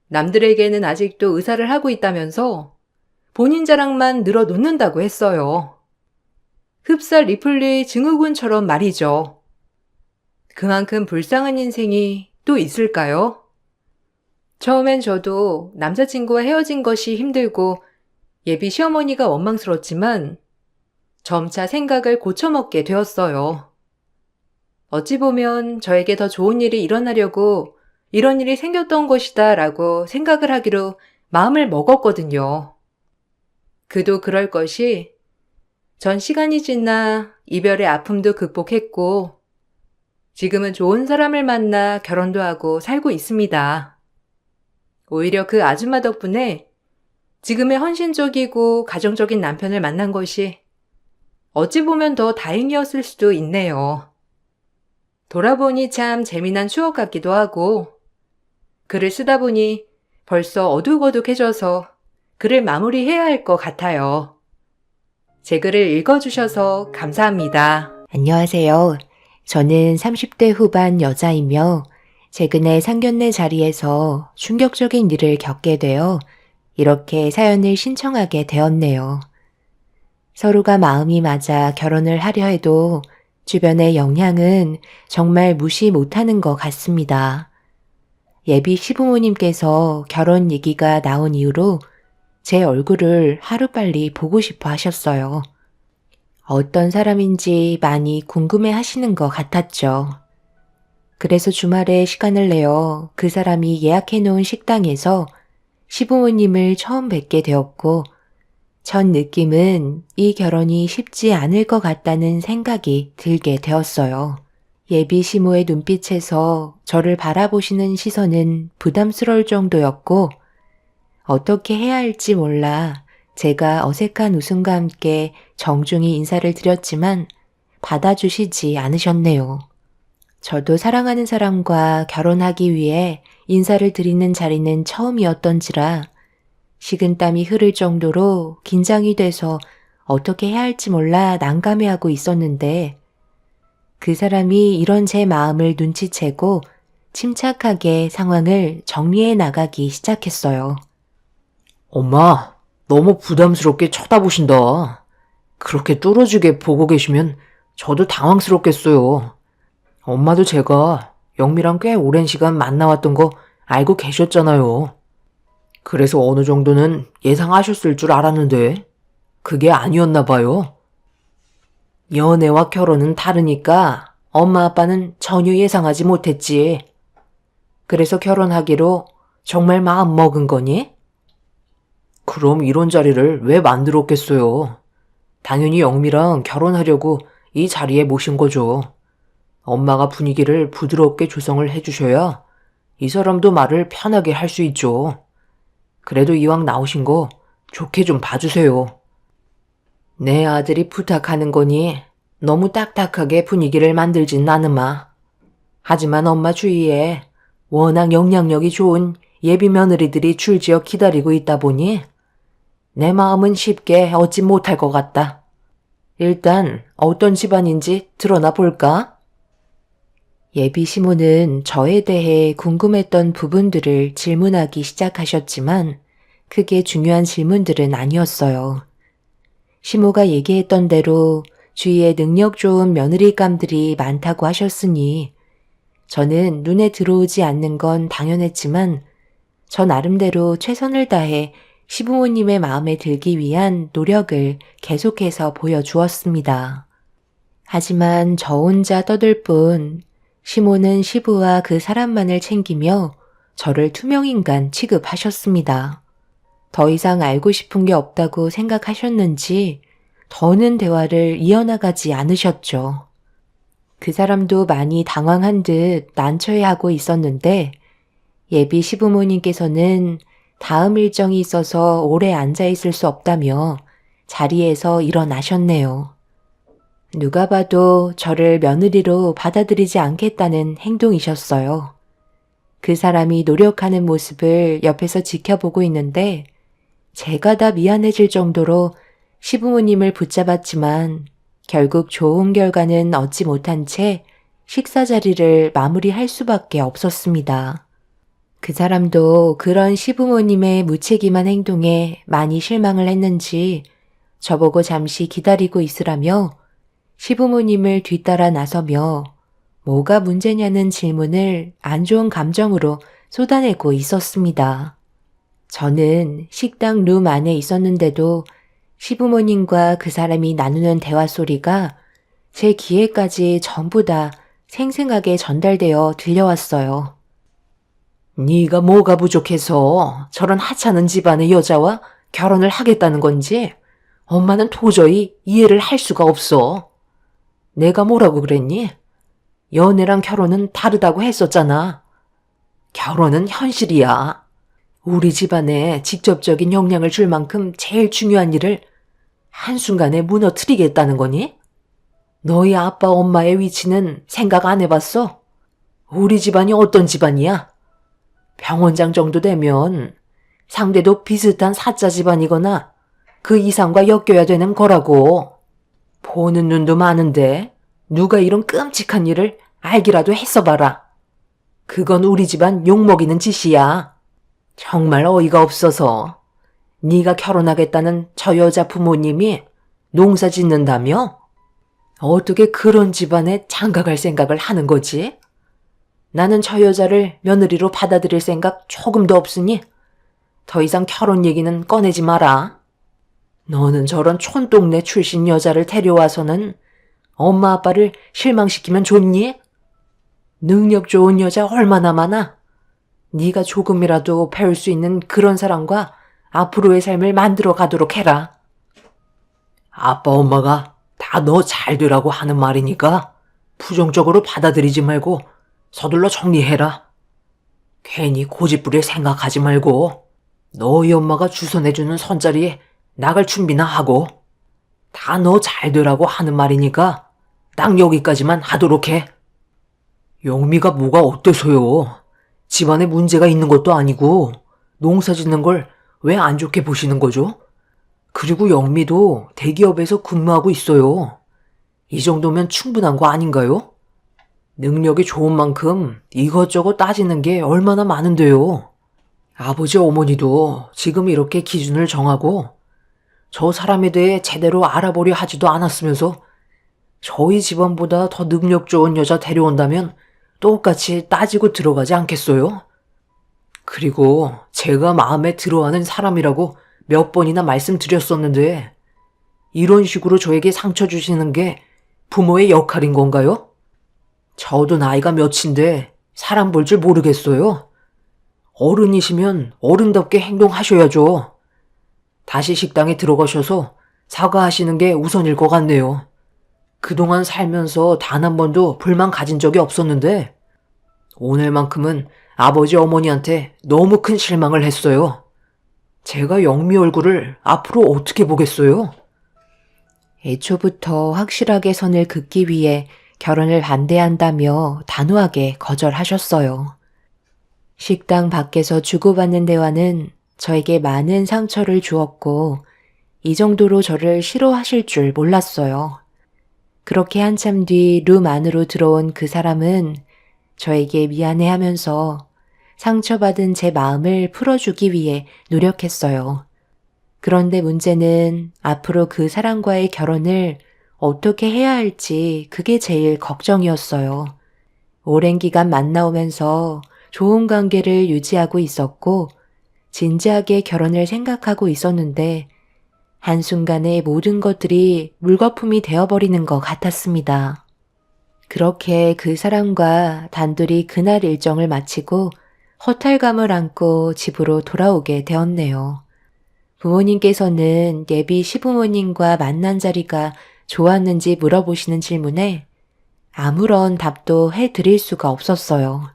남들에게는 아직도 의사를 하고 있다면서 본인 자랑만 늘어놓는다고 했어요. 흡사 리플리 증후군처럼 말이죠. 그만큼 불쌍한 인생이 또 있을까요? 처음엔 저도 남자친구와 헤어진 것이 힘들고 예비 시어머니가 원망스럽지만 점차 생각을 고쳐먹게 되었어요. 어찌 보면 저에게 더 좋은 일이 일어나려고 이런 일이 생겼던 것이다 라고 생각을 하기로 마음을 먹었거든요. 그도 그럴 것이 전 시간이 지나 이별의 아픔도 극복했고 지금은 좋은 사람을 만나 결혼도 하고 살고 있습니다. 오히려 그 아줌마 덕분에 지금의 헌신적이고 가정적인 남편을 만난 것이 어찌 보면 더 다행이었을 수도 있네요. 돌아보니 참 재미난 추억 같기도 하고 글을 쓰다 보니 벌써 어둑어둑해져서 글을 마무리해야 할 것 같아요. 제 글을 읽어주셔서 감사합니다. 안녕하세요. 저는 30대 후반 여자이며 최근에 상견례 자리에서 충격적인 일을 겪게 되어 이렇게 사연을 신청하게 되었네요. 서로가 마음이 맞아 결혼을 하려 해도 주변의 영향은 정말 무시 못하는 것 같습니다. 예비 시부모님께서 결혼 얘기가 나온 이후로 제 얼굴을 하루빨리 보고 싶어 하셨어요. 어떤 사람인지 많이 궁금해 하시는 것 같았죠. 그래서 주말에 시간을 내어 그 사람이 예약해 놓은 식당에서 시부모님을 처음 뵙게 되었고, 첫 느낌은 이 결혼이 쉽지 않을 것 같다는 생각이 들게 되었어요. 예비 시모의 눈빛에서 저를 바라보시는 시선은 부담스러울 정도였고, 어떻게 해야 할지 몰라 제가 어색한 웃음과 함께 정중히 인사를 드렸지만 받아주시지 않으셨네요. 저도 사랑하는 사람과 결혼하기 위해 인사를 드리는 자리는 처음이었던지라 식은땀이 흐를 정도로 긴장이 돼서 어떻게 해야 할지 몰라 난감해하고 있었는데 그 사람이 이런 제 마음을 눈치채고 침착하게 상황을 정리해 나가기 시작했어요. 엄마, 너무 부담스럽게 쳐다보신다. 그렇게 뚫어지게 보고 계시면 저도 당황스럽겠어요. 엄마도 제가 영미랑 꽤 오랜 시간 만나왔던 거 알고 계셨잖아요. 그래서 어느 정도는 예상하셨을 줄 알았는데 그게 아니었나 봐요. 연애와 결혼은 다르니까 엄마 아빠는 전혀 예상하지 못했지. 그래서 결혼하기로 정말 마음 먹은 거니? 그럼 이런 자리를 왜 만들었겠어요? 당연히 영미랑 결혼하려고 이 자리에 모신 거죠. 엄마가 분위기를 부드럽게 조성을 해주셔야 이 사람도 말을 편하게 할 수 있죠. 그래도 이왕 나오신 거 좋게 좀 봐주세요. 내 아들이 부탁하는 거니 너무 딱딱하게 분위기를 만들진 않으마. 하지만 엄마 주위에 워낙 영향력이 좋은 예비 며느리들이 줄지어 기다리고 있다 보니 내 마음은 쉽게 얻지 못할 것 같다. 일단 어떤 집안인지 드러나 볼까? 예비 시모는 저에 대해 궁금했던 부분들을 질문하기 시작하셨지만 크게 중요한 질문들은 아니었어요. 시모가 얘기했던 대로 주위에 능력 좋은 며느리감들이 많다고 하셨으니 저는 눈에 들어오지 않는 건 당연했지만 저 나름대로 최선을 다해 시부모님의 마음에 들기 위한 노력을 계속해서 보여주었습니다. 하지만 저 혼자 떠들 뿐 시모는 시부와 그 사람만을 챙기며 저를 투명인간 취급하셨습니다. 더 이상 알고 싶은 게 없다고 생각하셨는지 더는 대화를 이어나가지 않으셨죠. 그 사람도 많이 당황한 듯 난처해하고 있었는데 예비 시부모님께서는 다음 일정이 있어서 오래 앉아 있을 수 없다며 자리에서 일어나셨네요. 누가 봐도 저를 며느리로 받아들이지 않겠다는 행동이셨어요. 그 사람이 노력하는 모습을 옆에서 지켜보고 있는데 제가 다 미안해질 정도로 시부모님을 붙잡았지만 결국 좋은 결과는 얻지 못한 채 식사 자리를 마무리할 수밖에 없었습니다. 그 사람도 그런 시부모님의 무책임한 행동에 많이 실망을 했는지 저보고 잠시 기다리고 있으라며 시부모님을 뒤따라 나서며 뭐가 문제냐는 질문을 안 좋은 감정으로 쏟아내고 있었습니다. 저는 식당 룸 안에 있었는데도 시부모님과 그 사람이 나누는 대화 소리가 제 귀에까지 전부 다 생생하게 전달되어 들려왔어요. 네가 뭐가 부족해서 저런 하찮은 집안의 여자와 결혼을 하겠다는 건지 엄마는 도저히 이해를 할 수가 없어. 내가 뭐라고 그랬니? 연애랑 결혼은 다르다고 했었잖아. 결혼은 현실이야. 우리 집안에 직접적인 영향을 줄 만큼 제일 중요한 일을 한순간에 무너뜨리겠다는 거니? 너희 아빠 엄마의 위치는 생각 안 해봤어? 우리 집안이 어떤 집안이야? 병원장 정도 되면 상대도 비슷한 사자 집안이거나 그 이상과 엮여야 되는 거라고. 보는 눈도 많은데 누가 이런 끔찍한 일을 알기라도 했어봐라. 그건 우리 집안 욕먹이는 짓이야. 정말 어이가 없어서 네가 결혼하겠다는 저 여자 부모님이 농사 짓는다며? 어떻게 그런 집안에 장가갈 생각을 하는 거지? 나는 저 여자를 며느리로 받아들일 생각 조금도 없으니 더 이상 결혼 얘기는 꺼내지 마라. 너는 저런 촌동네 출신 여자를 데려와서는 엄마 아빠를 실망시키면 좋니? 능력 좋은 여자 얼마나 많아? 네가 조금이라도 배울 수 있는 그런 사람과 앞으로의 삶을 만들어 가도록 해라. 아빠 엄마가 다 너 잘 되라고 하는 말이니까 부정적으로 받아들이지 말고 서둘러 정리해라. 괜히 고집부릴 생각하지 말고 너희 엄마가 주선해주는 선자리에 나갈 준비나 하고 다 너 잘 되라고 하는 말이니까 딱 여기까지만 하도록 해. 영미가 뭐가 어때서요? 집안에 문제가 있는 것도 아니고 농사 짓는 걸 왜 안 좋게 보시는 거죠? 그리고 영미도 대기업에서 근무하고 있어요. 이 정도면 충분한 거 아닌가요? 능력이 좋은 만큼 이것저것 따지는 게 얼마나 많은데요. 아버지 어머니도 지금 이렇게 기준을 정하고 저 사람에 대해 제대로 알아보려 하지도 않았으면서 저희 집안보다 더 능력 좋은 여자 데려온다면 똑같이 따지고 들어가지 않겠어요? 그리고 제가 마음에 들어하는 사람이라고 몇 번이나 말씀드렸었는데 이런 식으로 저에게 상처 주시는 게 부모의 역할인 건가요? 저도 나이가 몇인데 사람 볼 줄 모르겠어요. 어른이시면 어른답게 행동하셔야죠. 다시 식당에 들어가셔서 사과하시는 게 우선일 것 같네요. 그동안 살면서 단 한 번도 불만 가진 적이 없었는데 오늘만큼은 아버지 어머니한테 너무 큰 실망을 했어요. 제가 영미 얼굴을 앞으로 어떻게 보겠어요? 애초부터 확실하게 선을 긋기 위해 결혼을 반대한다며 단호하게 거절하셨어요. 식당 밖에서 주고받는 대화는 저에게 많은 상처를 주었고 이 정도로 저를 싫어하실 줄 몰랐어요. 그렇게 한참 뒤 룸 안으로 들어온 그 사람은 저에게 미안해하면서 상처받은 제 마음을 풀어주기 위해 노력했어요. 그런데 문제는 앞으로 그 사람과의 결혼을 어떻게 해야 할지 그게 제일 걱정이었어요. 오랜 기간 만나오면서 좋은 관계를 유지하고 있었고 진지하게 결혼을 생각하고 있었는데 한순간에 모든 것들이 물거품이 되어버리는 것 같았습니다. 그렇게 그 사람과 단둘이 그날 일정을 마치고 허탈감을 안고 집으로 돌아오게 되었네요. 부모님께서는 예비 시부모님과 만난 자리가 좋았는지 물어보시는 질문에 아무런 답도 해드릴 수가 없었어요.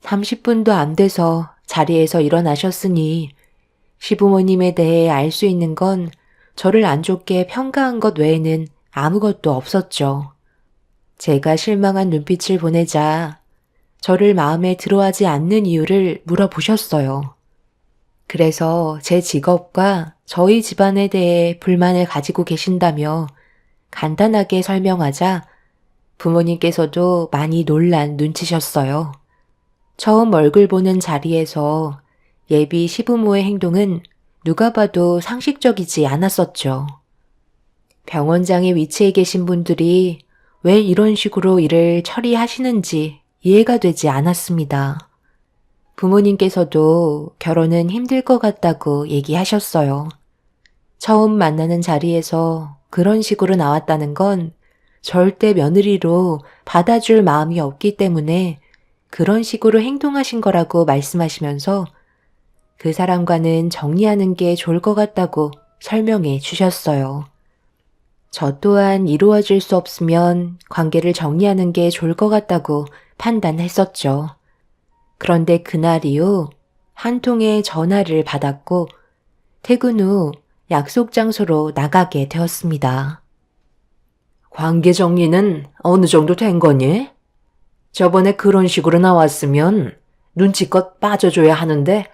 30분도 안 돼서 자리에서 일어나셨으니 시부모님에 대해 알 수 있는 건 저를 안 좋게 평가한 것 외에는 아무것도 없었죠. 제가 실망한 눈빛을 보내자 저를 마음에 들어하지 않는 이유를 물어보셨어요. 그래서 제 직업과 저희 집안에 대해 불만을 가지고 계신다며 간단하게 설명하자 부모님께서도 많이 놀란 눈치셨어요. 처음 얼굴 보는 자리에서 예비 시부모의 행동은 누가 봐도 상식적이지 않았었죠. 병원장의 위치에 계신 분들이 왜 이런 식으로 일을 처리하시는지 이해가 되지 않았습니다. 부모님께서도 결혼은 힘들 것 같다고 얘기하셨어요. 처음 만나는 자리에서 그런 식으로 나왔다는 건 절대 며느리로 받아줄 마음이 없기 때문에 그런 식으로 행동하신 거라고 말씀하시면서 그 사람과는 정리하는 게 좋을 것 같다고 설명해 주셨어요. 저 또한 이루어질 수 없으면 관계를 정리하는 게 좋을 것 같다고 판단했었죠. 그런데 그날 이후 한 통의 전화를 받았고 퇴근 후 약속 장소로 나가게 되었습니다. 관계 정리는 어느 정도 된 거니? 저번에 그런 식으로 나왔으면 눈치껏 빠져줘야 하는데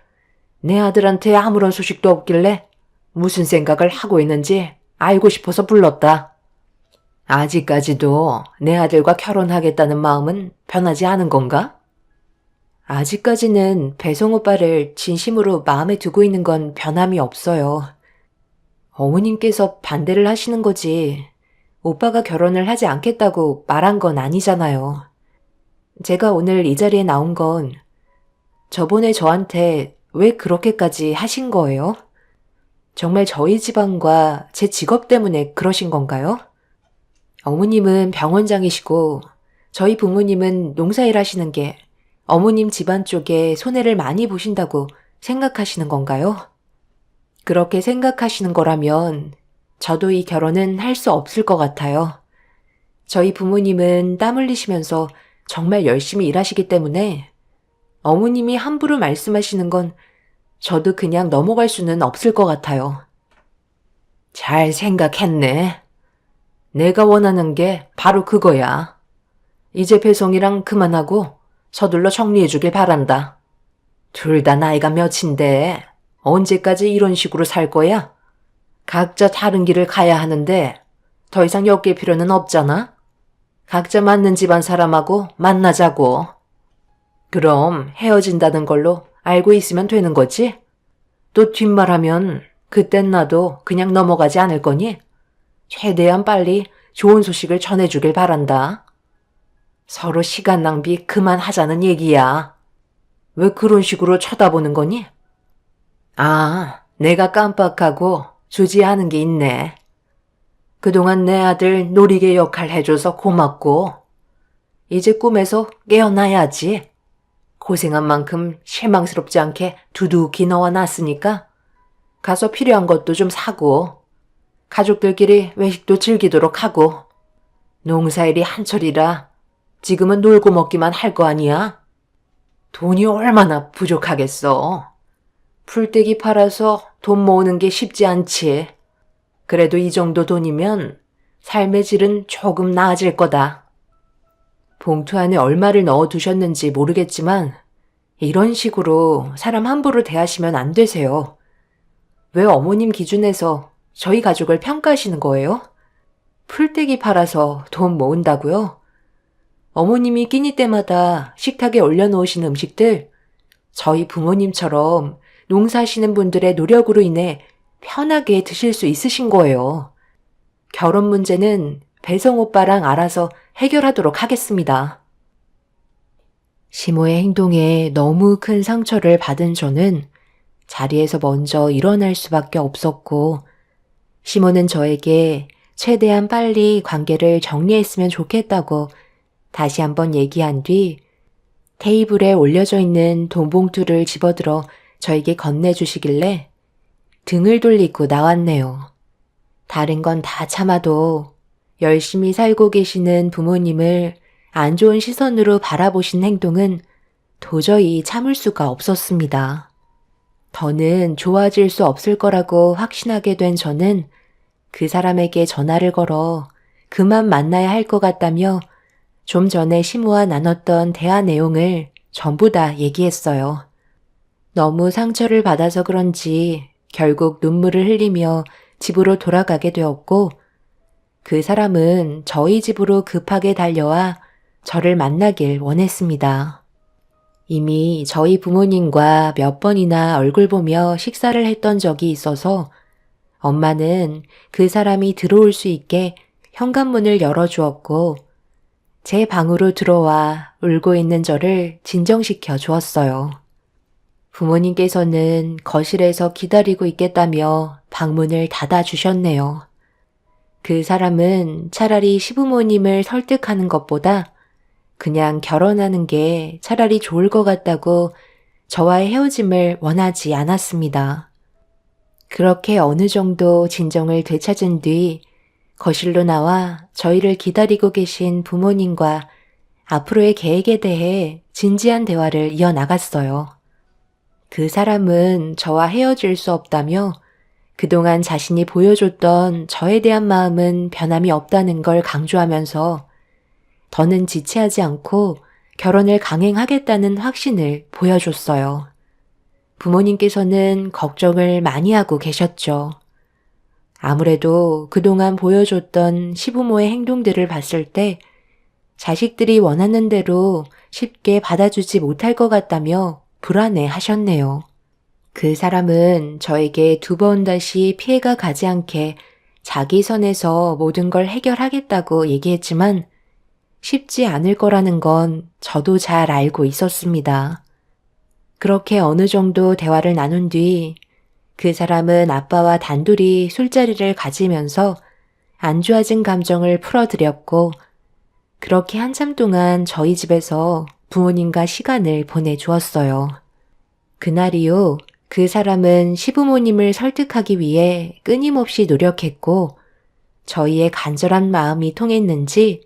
내 아들한테 아무런 소식도 없길래 무슨 생각을 하고 있는지 알고 싶어서 불렀다. 아직까지도 내 아들과 결혼하겠다는 마음은 변하지 않은 건가? 아직까지는 배성 오빠를 진심으로 마음에 두고 있는 건 변함이 없어요. 어머님께서 반대를 하시는 거지 오빠가 결혼을 하지 않겠다고 말한 건 아니잖아요. 제가 오늘 이 자리에 나온 건 저번에 저한테 왜 그렇게까지 하신 거예요? 정말 저희 집안과 제 직업 때문에 그러신 건가요? 어머님은 병원장이시고 저희 부모님은 농사일 하시는 게 어머님 집안 쪽에 손해를 많이 보신다고 생각하시는 건가요? 그렇게 생각하시는 거라면 저도 이 결혼은 할 수 없을 것 같아요. 저희 부모님은 땀 흘리시면서 정말 열심히 일하시기 때문에 어머님이 함부로 말씀하시는 건 저도 그냥 넘어갈 수는 없을 것 같아요. 잘 생각했네. 내가 원하는 게 바로 그거야. 이제 배송이랑 그만하고 서둘러 정리해주길 바란다. 둘 다 나이가 몇인데 언제까지 이런 식으로 살 거야? 각자 다른 길을 가야 하는데 더 이상 엮일 필요는 없잖아? 각자 맞는 집안 사람하고 만나자고. 그럼 헤어진다는 걸로 알고 있으면 되는 거지? 또 뒷말하면 그땐 나도 그냥 넘어가지 않을 거니? 최대한 빨리 좋은 소식을 전해주길 바란다. 서로 시간 낭비 그만하자는 얘기야. 왜 그런 식으로 쳐다보는 거니? 아, 내가 깜빡하고 주지하는 게 있네. 그동안 내 아들 놀이개 역할 해줘서 고맙고 이제 꿈에서 깨어나야지. 고생한 만큼 실망스럽지 않게 두둑히 넣어놨으니까 가서 필요한 것도 좀 사고 가족들끼리 외식도 즐기도록 하고 농사일이 한철이라 지금은 놀고 먹기만 할 거 아니야? 돈이 얼마나 부족하겠어. 풀떼기 팔아서 돈 모으는 게 쉽지 않지. 그래도 이 정도 돈이면 삶의 질은 조금 나아질 거다. 봉투 안에 얼마를 넣어두셨는지 모르겠지만 이런 식으로 사람 함부로 대하시면 안 되세요. 왜 어머님 기준에서 저희 가족을 평가하시는 거예요? 풀떼기 팔아서 돈 모은다고요? 어머님이 끼니 때마다 식탁에 올려놓으신 음식들 저희 부모님처럼 농사하시는 분들의 노력으로 인해 편하게 드실 수 있으신 거예요. 결혼 문제는 배성 오빠랑 알아서 해결하도록 하겠습니다. 시모의 행동에 너무 큰 상처를 받은 저는 자리에서 먼저 일어날 수밖에 없었고 시모는 저에게 최대한 빨리 관계를 정리했으면 좋겠다고 다시 한번 얘기한 뒤 테이블에 올려져 있는 돈봉투를 집어들어 저에게 건네주시길래 등을 돌리고 나왔네요. 다른 건 다 참아도 열심히 살고 계시는 부모님을 안 좋은 시선으로 바라보신 행동은 도저히 참을 수가 없었습니다. 더는 좋아질 수 없을 거라고 확신하게 된 저는 그 사람에게 전화를 걸어 그만 만나야 할 것 같다며 좀 전에 시무와 나눴던 대화 내용을 전부 다 얘기했어요. 너무 상처를 받아서 그런지 결국 눈물을 흘리며 집으로 돌아가게 되었고, 그 사람은 저희 집으로 급하게 달려와 저를 만나길 원했습니다. 이미 저희 부모님과 몇 번이나 얼굴 보며 식사를 했던 적이 있어서 엄마는 그 사람이 들어올 수 있게 현관문을 열어주었고 제 방으로 들어와 울고 있는 저를 진정시켜 주었어요. 부모님께서는 거실에서 기다리고 있겠다며 방문을 닫아주셨네요. 그 사람은 차라리 시부모님을 설득하는 것보다 그냥 결혼하는 게 차라리 좋을 것 같다고 저와의 헤어짐을 원하지 않았습니다. 그렇게 어느 정도 진정을 되찾은 뒤 거실로 나와 저희를 기다리고 계신 부모님과 앞으로의 계획에 대해 진지한 대화를 이어나갔어요. 그 사람은 저와 헤어질 수 없다며 그동안 자신이 보여줬던 저에 대한 마음은 변함이 없다는 걸 강조하면서 더는 지체하지 않고 결혼을 강행하겠다는 확신을 보여줬어요. 부모님께서는 걱정을 많이 하고 계셨죠. 아무래도 그동안 보여줬던 시부모의 행동들을 봤을 때 자식들이 원하는 대로 쉽게 받아주지 못할 것 같다며 불안해 하셨네요. 그 사람은 저에게 두 번 다시 피해가 가지 않게 자기 선에서 모든 걸 해결하겠다고 얘기했지만 쉽지 않을 거라는 건 저도 잘 알고 있었습니다. 그렇게 어느 정도 대화를 나눈 뒤 그 사람은 아빠와 단둘이 술자리를 가지면서 안주해진 감정을 풀어드렸고 그렇게 한참 동안 저희 집에서 부모님과 시간을 보내주었어요. 그날 이후 그 사람은 시부모님을 설득하기 위해 끊임없이 노력했고 저희의 간절한 마음이 통했는지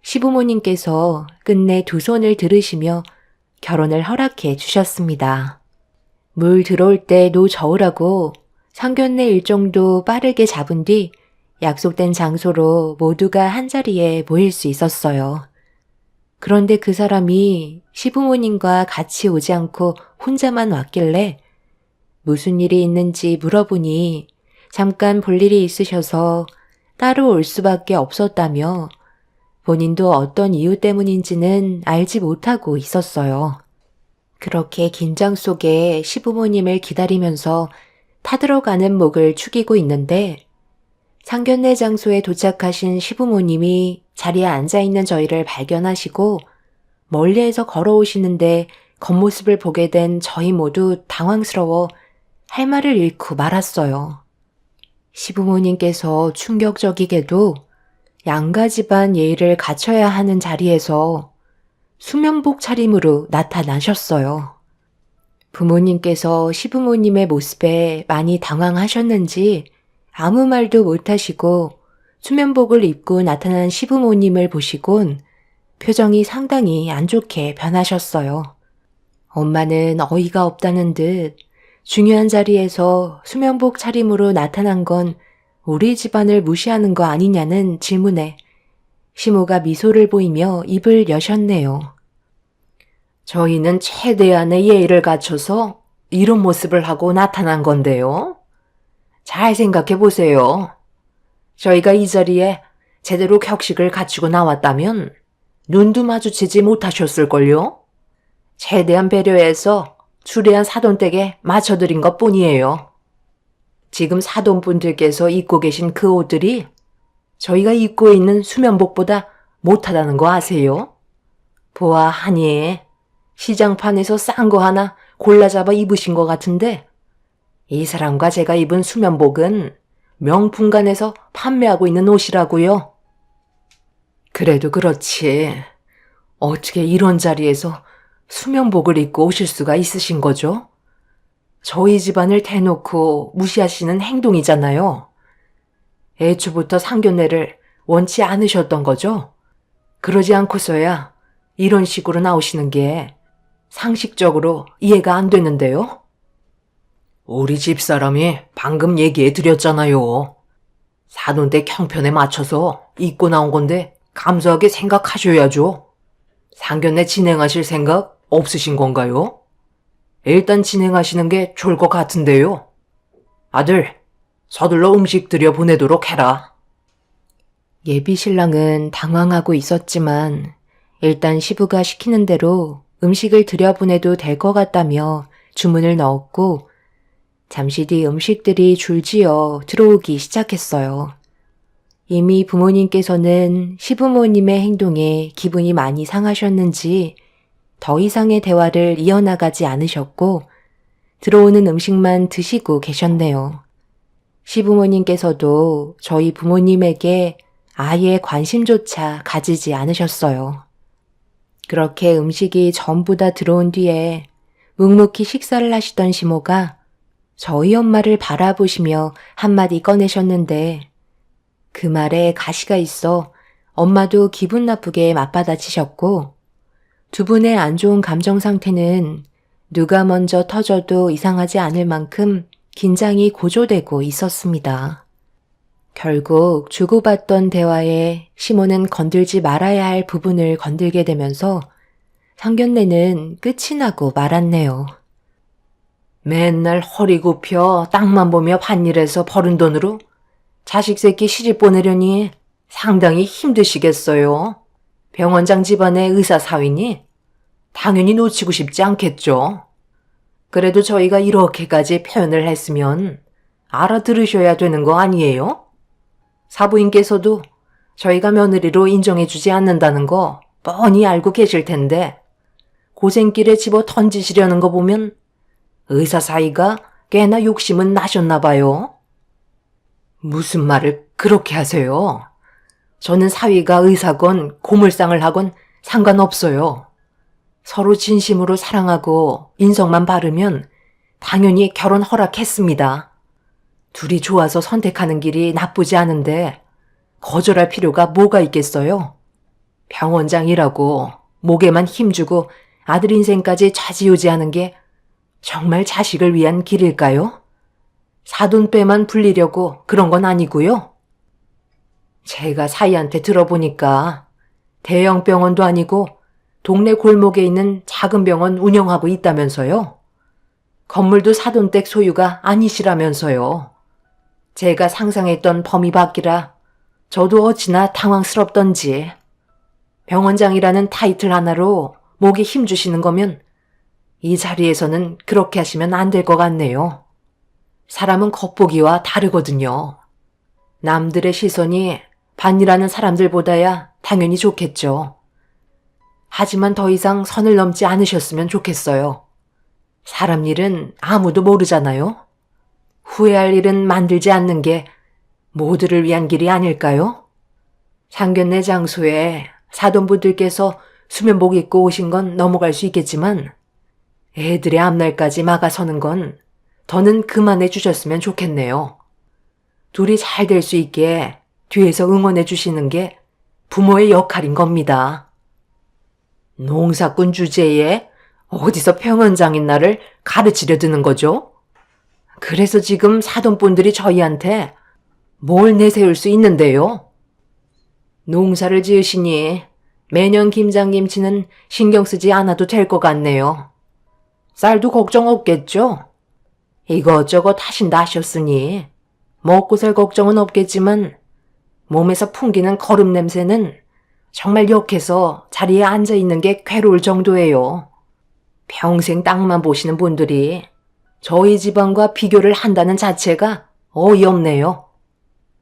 시부모님께서 끝내 두 손을 들으시며 결혼을 허락해 주셨습니다. 물 들어올 때 노 저으라고 상견례 일정도 빠르게 잡은 뒤 약속된 장소로 모두가 한자리에 모일 수 있었어요. 그런데 그 사람이 시부모님과 같이 오지 않고 혼자만 왔길래 무슨 일이 있는지 물어보니 잠깐 볼 일이 있으셔서 따로 올 수밖에 없었다며 본인도 어떤 이유 때문인지는 알지 못하고 있었어요. 그렇게 긴장 속에 시부모님을 기다리면서 타들어가는 목을 축이고 있는데 상견례 장소에 도착하신 시부모님이 자리에 앉아있는 저희를 발견하시고 멀리에서 걸어오시는데 겉모습을 보게 된 저희 모두 당황스러워 할 말을 잃고 말았어요. 시부모님께서 충격적이게도 양가 집안 예의를 갖춰야 하는 자리에서 수면복 차림으로 나타나셨어요. 부모님께서 시부모님의 모습에 많이 당황하셨는지 아무 말도 못하시고 수면복을 입고 나타난 시부모님을 보시곤 표정이 상당히 안 좋게 변하셨어요. 엄마는 어이가 없다는 듯 중요한 자리에서 수면복 차림으로 나타난 건 우리 집안을 무시하는 거 아니냐는 질문에 시모가 미소를 보이며 입을 여셨네요. 저희는 최대한의 예의를 갖춰서 이런 모습을 하고 나타난 건데요. 잘 생각해 보세요. 저희가 이 자리에 제대로 격식을 갖추고 나왔다면 눈도 마주치지 못하셨을걸요? 최대한 배려해서 추레한 사돈댁에 맞춰드린 것 뿐이에요. 지금 사돈분들께서 입고 계신 그 옷들이 저희가 입고 있는 수면복보다 못하다는 거 아세요? 보아하니 시장판에서 싼 거 하나 골라 잡아 입으신 것 같은데 이 사람과 제가 입은 수면복은 명품관에서 판매하고 있는 옷이라고요. 그래도 그렇지. 어떻게 이런 자리에서 수면복을 입고 오실 수가 있으신 거죠? 저희 집안을 대놓고 무시하시는 행동이잖아요. 애초부터 상견례를 원치 않으셨던 거죠? 그러지 않고서야 이런 식으로 나오시는 게 상식적으로 이해가 안 되는데요? 우리 집사람이 방금 얘기해 드렸잖아요. 사돈댁 형편에 맞춰서 입고 나온 건데 감사하게 생각하셔야죠. 상견례 진행하실 생각 없으신 건가요? 일단 진행하시는 게 좋을 것 같은데요. 아들, 서둘러 음식 들여 보내도록 해라. 예비 신랑은 당황하고 있었지만 일단 시부가 시키는 대로 음식을 들여보내도 될 것 같다며 주문을 넣었고 잠시 뒤 음식들이 줄지어 들어오기 시작했어요. 이미 부모님께서는 시부모님의 행동에 기분이 많이 상하셨는지 더 이상의 대화를 이어나가지 않으셨고 들어오는 음식만 드시고 계셨네요. 시부모님께서도 저희 부모님에게 아예 관심조차 가지지 않으셨어요. 그렇게 음식이 전부 다 들어온 뒤에 묵묵히 식사를 하시던 시모가 저희 엄마를 바라보시며 한마디 꺼내셨는데 그 말에 가시가 있어 엄마도 기분 나쁘게 맞받아치셨고 두 분의 안 좋은 감정 상태는 누가 먼저 터져도 이상하지 않을 만큼 긴장이 고조되고 있었습니다. 결국 주고받던 대화에 시모는 건들지 말아야 할 부분을 건들게 되면서 상견례는 끝이 나고 말았네요. 맨날 허리 굽혀 땅만 보며 밭일해서 버는 돈으로 자식 새끼 시집 보내려니 상당히 힘드시겠어요. 병원장 집안의 의사 사위니 당연히 놓치고 싶지 않겠죠. 그래도 저희가 이렇게까지 표현을 했으면 알아들으셔야 되는 거 아니에요? 사부인께서도 저희가 며느리로 인정해주지 않는다는 거 뻔히 알고 계실 텐데 고생길에 집어 던지시려는 거 보면 의사 사이가 꽤나 욕심은 나셨나 봐요. 무슨 말을 그렇게 하세요? 저는 사위가 의사건 고물상을 하건 상관없어요. 서로 진심으로 사랑하고 인성만 바르면 당연히 결혼 허락했습니다. 둘이 좋아서 선택하는 길이 나쁘지 않은데 거절할 필요가 뭐가 있겠어요? 병원장이라고 목에만 힘주고 아들 인생까지 좌지우지하는 게 정말 자식을 위한 길일까요? 사돈빼만 불리려고 그런 건 아니고요. 제가 사이한테 들어보니까 대형 병원도 아니고 동네 골목에 있는 작은 병원 운영하고 있다면서요. 건물도 사돈댁 소유가 아니시라면서요. 제가 상상했던 범위 밖이라 저도 어찌나 당황스럽던지 병원장이라는 타이틀 하나로 목에 힘주시는 거면 이 자리에서는 그렇게 하시면 안 될 것 같네요. 사람은 겉보기와 다르거든요. 남들의 시선이 반이라는 사람들보다야 당연히 좋겠죠. 하지만 더 이상 선을 넘지 않으셨으면 좋겠어요. 사람 일은 아무도 모르잖아요. 후회할 일은 만들지 않는 게 모두를 위한 길이 아닐까요? 상견례 장소에 사돈부들께서 수면복 입고 오신 건 넘어갈 수 있겠지만 애들의 앞날까지 막아서는 건 더는 그만해 주셨으면 좋겠네요. 둘이 잘 될 수 있게 뒤에서 응원해 주시는 게 부모의 역할인 겁니다. 농사꾼 주제에 어디서 평원장인 나를 가르치려 드는 거죠? 그래서 지금 사돈분들이 저희한테 뭘 내세울 수 있는데요? 농사를 지으시니 매년 김장김치는 신경 쓰지 않아도 될 것 같네요. 쌀도 걱정 없겠죠? 이것저것 하신다 하셨으니 먹고 살 걱정은 없겠지만 몸에서 풍기는 거름 냄새는 정말 역해서 자리에 앉아있는 게 괴로울 정도예요. 평생 땅만 보시는 분들이 저희 집안과 비교를 한다는 자체가 어이없네요.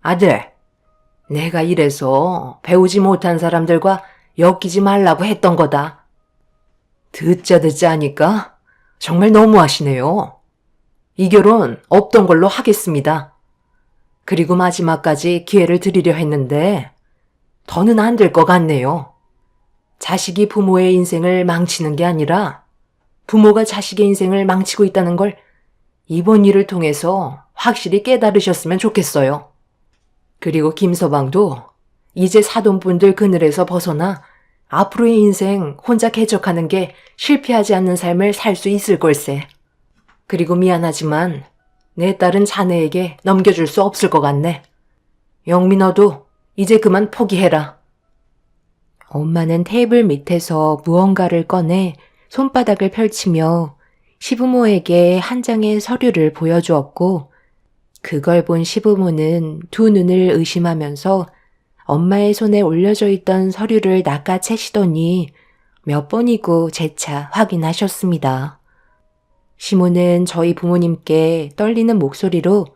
아들, 내가 이래서 배우지 못한 사람들과 엮이지 말라고 했던 거다. 듣자 하니까 정말 너무하시네요. 이 결혼 없던 걸로 하겠습니다. 그리고 마지막까지 기회를 드리려 했는데 더는 안 될 것 같네요. 자식이 부모의 인생을 망치는 게 아니라 부모가 자식의 인생을 망치고 있다는 걸 이번 일을 통해서 확실히 깨달으셨으면 좋겠어요. 그리고 김서방도 이제 사돈분들 그늘에서 벗어나 앞으로의 인생 혼자 개척하는 게 실패하지 않는 삶을 살 수 있을 걸세. 그리고 미안하지만 내 딸은 자네에게 넘겨줄 수 없을 것 같네. 영미 너도 이제 그만 포기해라. 엄마는 테이블 밑에서 무언가를 꺼내 손바닥을 펼치며 시부모에게 한 장의 서류를 보여주었고, 그걸 본 시부모는 두 눈을 의심하면서 엄마의 손에 올려져 있던 서류를 낚아채시더니 몇 번이고 재차 확인하셨습니다. 시모는 저희 부모님께 떨리는 목소리로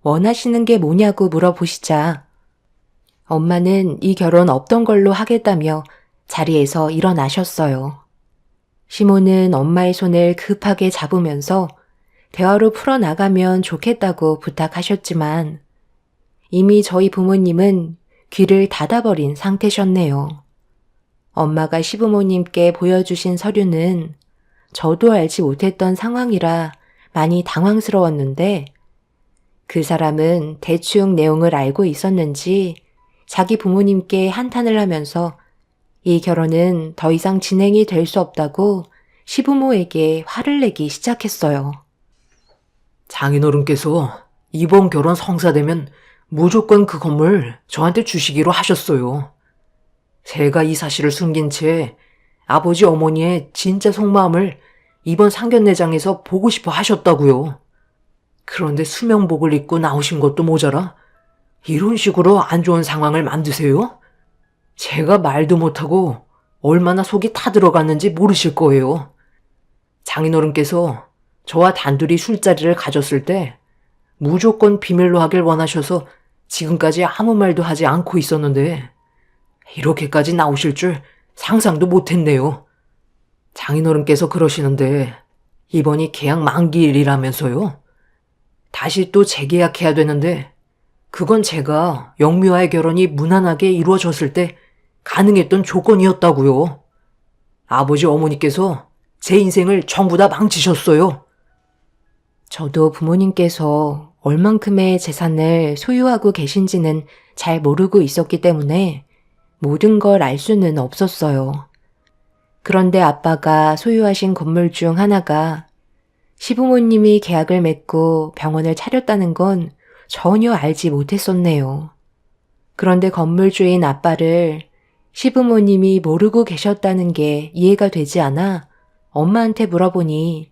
원하시는 게 뭐냐고 물어보시자 엄마는 이 결혼 없던 걸로 하겠다며 자리에서 일어나셨어요. 시모는 엄마의 손을 급하게 잡으면서 대화로 풀어나가면 좋겠다고 부탁하셨지만 이미 저희 부모님은 귀를 닫아버린 상태셨네요. 엄마가 시부모님께 보여주신 서류는 저도 알지 못했던 상황이라 많이 당황스러웠는데 그 사람은 대충 내용을 알고 있었는지 자기 부모님께 한탄을 하면서 이 결혼은 더 이상 진행이 될 수 없다고 시부모에게 화를 내기 시작했어요. 장인어른께서 이번 결혼 성사되면 무조건 그 건물 저한테 주시기로 하셨어요. 제가 이 사실을 숨긴 채 아버지 어머니의 진짜 속마음을 이번 상견례장에서 보고 싶어 하셨다고요. 그런데 수명복을 입고 나오신 것도 모자라 이런 식으로 안 좋은 상황을 만드세요? 제가 말도 못하고 얼마나 속이 타들어갔는지 모르실 거예요. 장인어른께서 저와 단둘이 술자리를 가졌을 때 무조건 비밀로 하길 원하셔서 지금까지 아무 말도 하지 않고 있었는데 이렇게까지 나오실 줄 상상도 못했네요. 장인어른께서 그러시는데 이번이 계약 만기일이라면서요? 다시 또 재계약해야 되는데 그건 제가 영미와의 결혼이 무난하게 이루어졌을 때 가능했던 조건이었다고요. 아버지 어머니께서 제 인생을 전부 다 망치셨어요. 저도 부모님께서 얼만큼의 재산을 소유하고 계신지는 잘 모르고 있었기 때문에 모든 걸 알 수는 없었어요. 그런데 아빠가 소유하신 건물 중 하나가 시부모님이 계약을 맺고 병원을 차렸다는 건 전혀 알지 못했었네요. 그런데 건물주인 아빠를 시부모님이 모르고 계셨다는 게 이해가 되지 않아 엄마한테 물어보니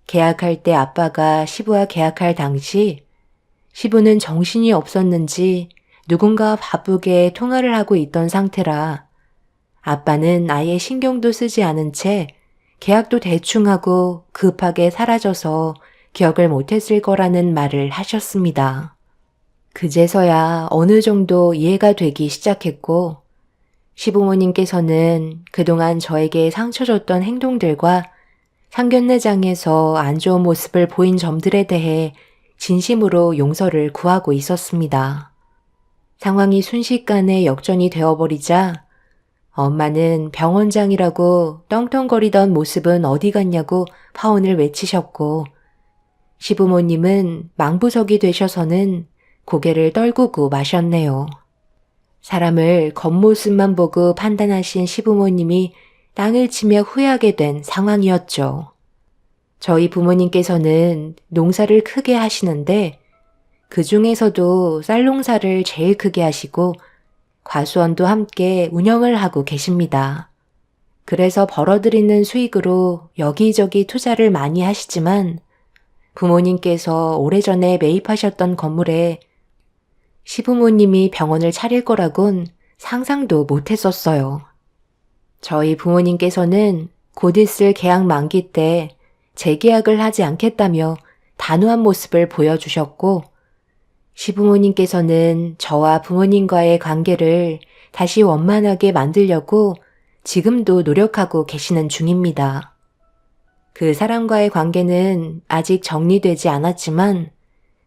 계약할 때 아빠가 시부와 계약할 당시 시부는 정신이 없었는지 누군가 바쁘게 통화를 하고 있던 상태라 아빠는 아예 신경도 쓰지 않은 채 계약도 대충 하고 급하게 사라져서 기억을 못했을 거라는 말을 하셨습니다. 그제서야 어느 정도 이해가 되기 시작했고 시부모님께서는 그동안 저에게 상처 줬던 행동들과 상견례장에서 안 좋은 모습을 보인 점들에 대해 진심으로 용서를 구하고 있었습니다. 상황이 순식간에 역전이 되어버리자 엄마는 병원장이라고 떵떵거리던 모습은 어디 갔냐고 파혼을 외치셨고 시부모님은 망부석이 되셔서는 고개를 떨구고 마셨네요. 사람을 겉모습만 보고 판단하신 시부모님이 땅을 치며 후회하게 된 상황이었죠. 저희 부모님께서는 농사를 크게 하시는데 그 중에서도 쌀 농사를 제일 크게 하시고 과수원도 함께 운영을 하고 계십니다. 그래서 벌어들이는 수익으로 여기저기 투자를 많이 하시지만 부모님께서 오래전에 매입하셨던 건물에 시부모님이 병원을 차릴 거라곤 상상도 못했었어요. 저희 부모님께서는 곧 있을 계약 만기 때 재계약을 하지 않겠다며 단호한 모습을 보여주셨고 시부모님께서는 저와 부모님과의 관계를 다시 원만하게 만들려고 지금도 노력하고 계시는 중입니다. 그 사람과의 관계는 아직 정리되지 않았지만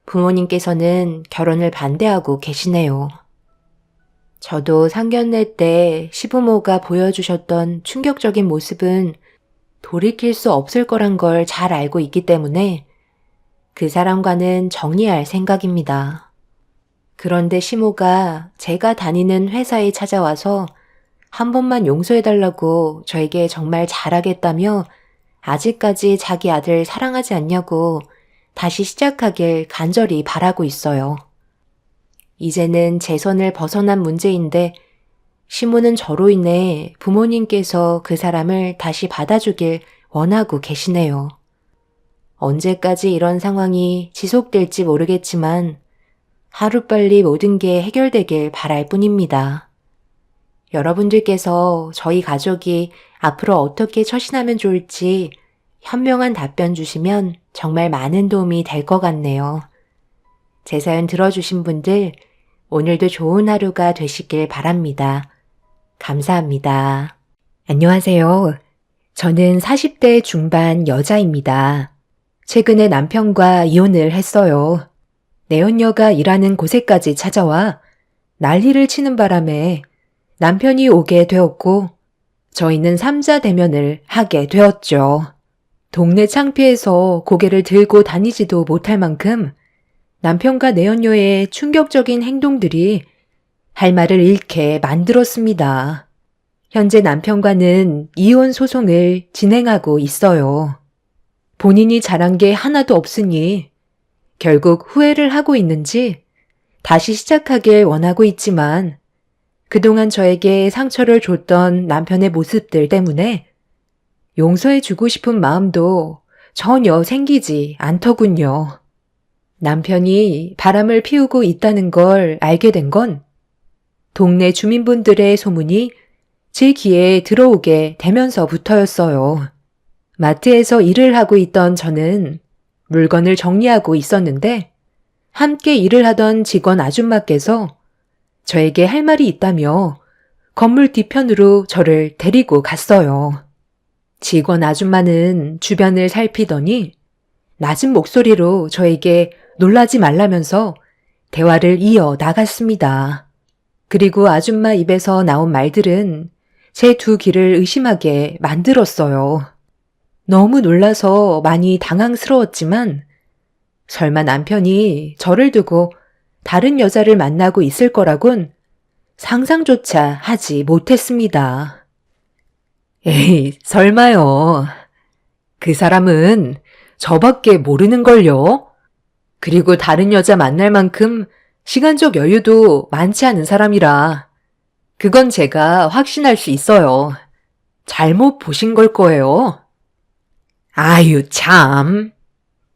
부모님께서는 결혼을 반대하고 계시네요. 저도 상견례 때 시부모가 보여주셨던 충격적인 모습은 돌이킬 수 없을 거란 걸 잘 알고 있기 때문에 그 사람과는 정리할 생각입니다. 그런데 시모가 제가 다니는 회사에 찾아와서 한 번만 용서해달라고 저에게 정말 잘하겠다며 아직까지 자기 아들 사랑하지 않냐고 다시 시작하길 간절히 바라고 있어요. 이제는 제 손을 벗어난 문제인데 시모는 저로 인해 부모님께서 그 사람을 다시 받아주길 원하고 계시네요. 언제까지 이런 상황이 지속될지 모르겠지만 하루빨리 모든 게 해결되길 바랄 뿐입니다. 여러분들께서 저희 가족이 앞으로 어떻게 처신하면 좋을지 현명한 답변 주시면 정말 많은 도움이 될 것 같네요. 제 사연 들어주신 분들 오늘도 좋은 하루가 되시길 바랍니다. 감사합니다. 안녕하세요. 저는 40대 중반 여자입니다. 최근에 남편과 이혼을 했어요. 내연녀가 일하는 곳에까지 찾아와 난리를 치는 바람에 남편이 오게 되었고 저희는 삼자 대면을 하게 되었죠. 동네 창피해서 고개를 들고 다니지도 못할 만큼 남편과 내연녀의 충격적인 행동들이 할 말을 잃게 만들었습니다. 현재 남편과는 이혼 소송을 진행하고 있어요. 본인이 잘한 게 하나도 없으니 결국 후회를 하고 있는지 다시 시작하길 원하고 있지만 그동안 저에게 상처를 줬던 남편의 모습들 때문에 용서해주고 싶은 마음도 전혀 생기지 않더군요. 남편이 바람을 피우고 있다는 걸 알게 된 건 동네 주민분들의 소문이 제 귀에 들어오게 되면서부터였어요. 마트에서 일을 하고 있던 저는 물건을 정리하고 있었는데 함께 일을 하던 직원 아줌마께서 저에게 할 말이 있다며 건물 뒤편으로 저를 데리고 갔어요. 직원 아줌마는 주변을 살피더니 낮은 목소리로 저에게 놀라지 말라면서 대화를 이어 나갔습니다. 그리고 아줌마 입에서 나온 말들은 제 두 귀를 의심하게 만들었어요. 너무 놀라서 많이 당황스러웠지만 설마 남편이 저를 두고 다른 여자를 만나고 있을 거라곤 상상조차 하지 못했습니다. 에이, 설마요. 그 사람은 저밖에 모르는걸요? 그리고 다른 여자 만날 만큼 시간적 여유도 많지 않은 사람이라 그건 제가 확신할 수 있어요. 잘못 보신 걸 거예요. 아유, 참.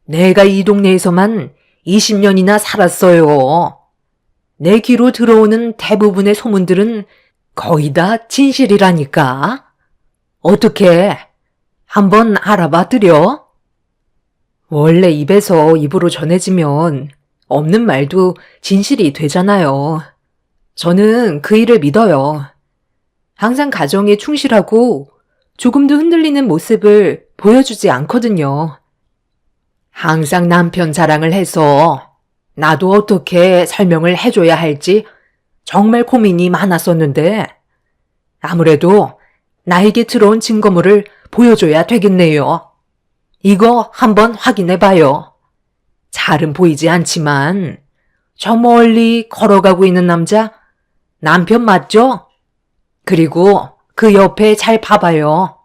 내가 이 동네에서만 20년이나 살았어요. 내 귀로 들어오는 대부분의 소문들은 거의 다 진실이라니까. 어떻게 한번 알아봐 드려? 원래 입에서 입으로 전해지면 없는 말도 진실이 되잖아요. 저는 그 일을 믿어요. 항상 가정에 충실하고 조금도 흔들리는 모습을 보여주지 않거든요. 항상 남편 자랑을 해서 나도 어떻게 설명을 해줘야 할지 정말 고민이 많았었는데 아무래도 나에게 들어온 증거물을 보여줘야 되겠네요. 이거 한번 확인해봐요. 잘은 보이지 않지만 저 멀리 걸어가고 있는 남자 남편 맞죠? 그리고 그 옆에 잘 봐봐요.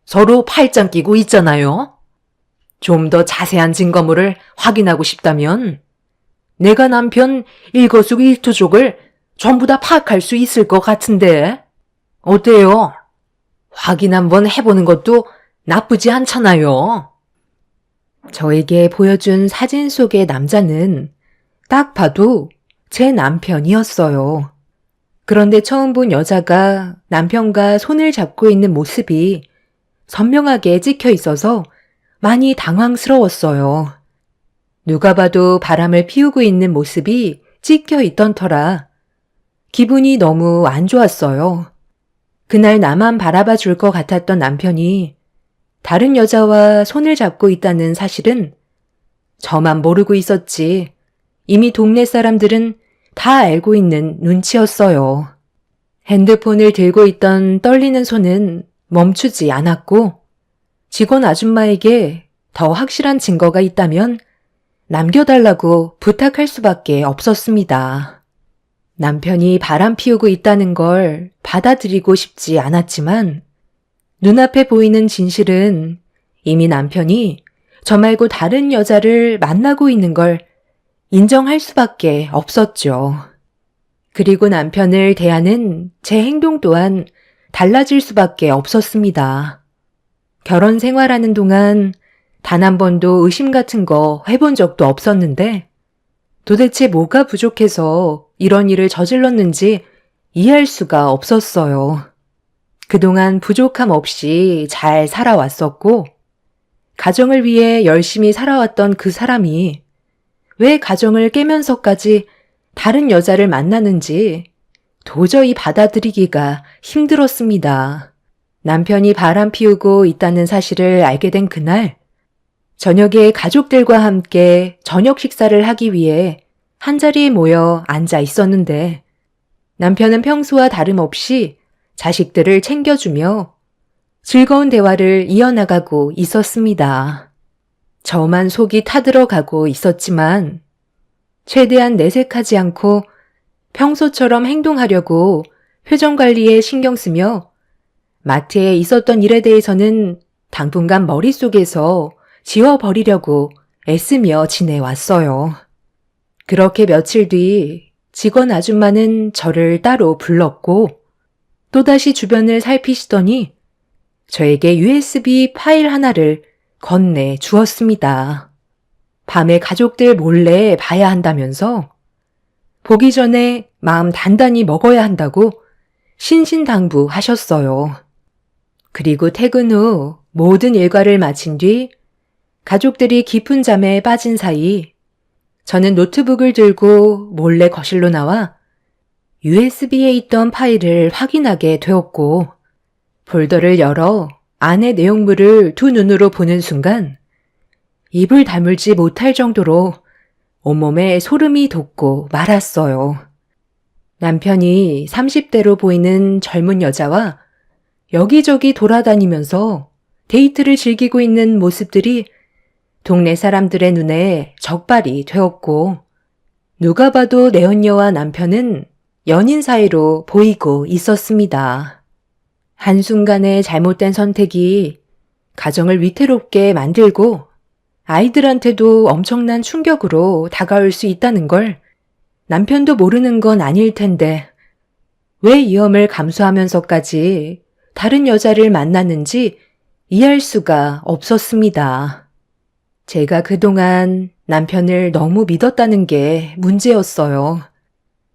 서로 팔짱 끼고 있잖아요. 좀 더 자세한 증거물을 확인하고 싶다면 내가 남편 일거수일투족을 전부 다 파악할 수 있을 것 같은데 어때요? 확인 한번 해보는 것도 나쁘지 않잖아요. 저에게 보여준 사진 속의 남자는 딱 봐도 제 남편이었어요. 그런데 처음 본 여자가 남편과 손을 잡고 있는 모습이 선명하게 찍혀 있어서 많이 당황스러웠어요. 누가 봐도 바람을 피우고 있는 모습이 찍혀 있던 터라 기분이 너무 안 좋았어요. 그날 나만 바라봐 줄 것 같았던 남편이 다른 여자와 손을 잡고 있다는 사실은 저만 모르고 있었지 이미 동네 사람들은 다 알고 있는 눈치였어요. 핸드폰을 들고 있던 떨리는 손은 멈추지 않았고 직원 아줌마에게 더 확실한 증거가 있다면 남겨달라고 부탁할 수밖에 없었습니다. 남편이 바람 피우고 있다는 걸 받아들이고 싶지 않았지만 눈앞에 보이는 진실은 이미 남편이 저 말고 다른 여자를 만나고 있는 걸 인정할 수밖에 없었죠. 그리고 남편을 대하는 제 행동 또한 달라질 수밖에 없었습니다. 결혼 생활하는 동안 단 한 번도 의심 같은 거 해본 적도 없었는데 도대체 뭐가 부족해서 이런 일을 저질렀는지 이해할 수가 없었어요. 그동안 부족함 없이 잘 살아왔었고 가정을 위해 열심히 살아왔던 그 사람이 왜 가정을 깨면서까지 다른 여자를 만나는지 도저히 받아들이기가 힘들었습니다. 남편이 바람 피우고 있다는 사실을 알게 된 그날, 저녁에 가족들과 함께 저녁 식사를 하기 위해 한자리에 모여 앉아 있었는데 남편은 평소와 다름없이 자식들을 챙겨주며 즐거운 대화를 이어나가고 있었습니다. 저만 속이 타들어가고 있었지만 최대한 내색하지 않고 평소처럼 행동하려고 표정 관리에 신경 쓰며 마트에 있었던 일에 대해서는 당분간 머릿속에서 지워버리려고 애쓰며 지내왔어요. 그렇게 며칠 뒤 직원 아줌마는 저를 따로 불렀고 또다시 주변을 살피시더니 저에게 USB 파일 하나를 건네 주었습니다. 밤에 가족들 몰래 봐야 한다면서 보기 전에 마음 단단히 먹어야 한다고 신신당부하셨어요. 그리고 퇴근 후 모든 일과를 마친 뒤 가족들이 깊은 잠에 빠진 사이 저는 노트북을 들고 몰래 거실로 나와 USB에 있던 파일을 확인하게 되었고 폴더를 열어 안의 내용물을 두 눈으로 보는 순간 입을 다물지 못할 정도로 온몸에 소름이 돋고 말았어요. 남편이 30대로 보이는 젊은 여자와 여기저기 돌아다니면서 데이트를 즐기고 있는 모습들이 동네 사람들의 눈에 적발이 되었고 누가 봐도 내언녀와 남편은 연인 사이로 보이고 있었습니다. 한순간의 잘못된 선택이 가정을 위태롭게 만들고 아이들한테도 엄청난 충격으로 다가올 수 있다는 걸 남편도 모르는 건 아닐 텐데 왜 위험을 감수하면서까지 다른 여자를 만났는지 이해할 수가 없었습니다. 제가 그동안 남편을 너무 믿었다는 게 문제였어요.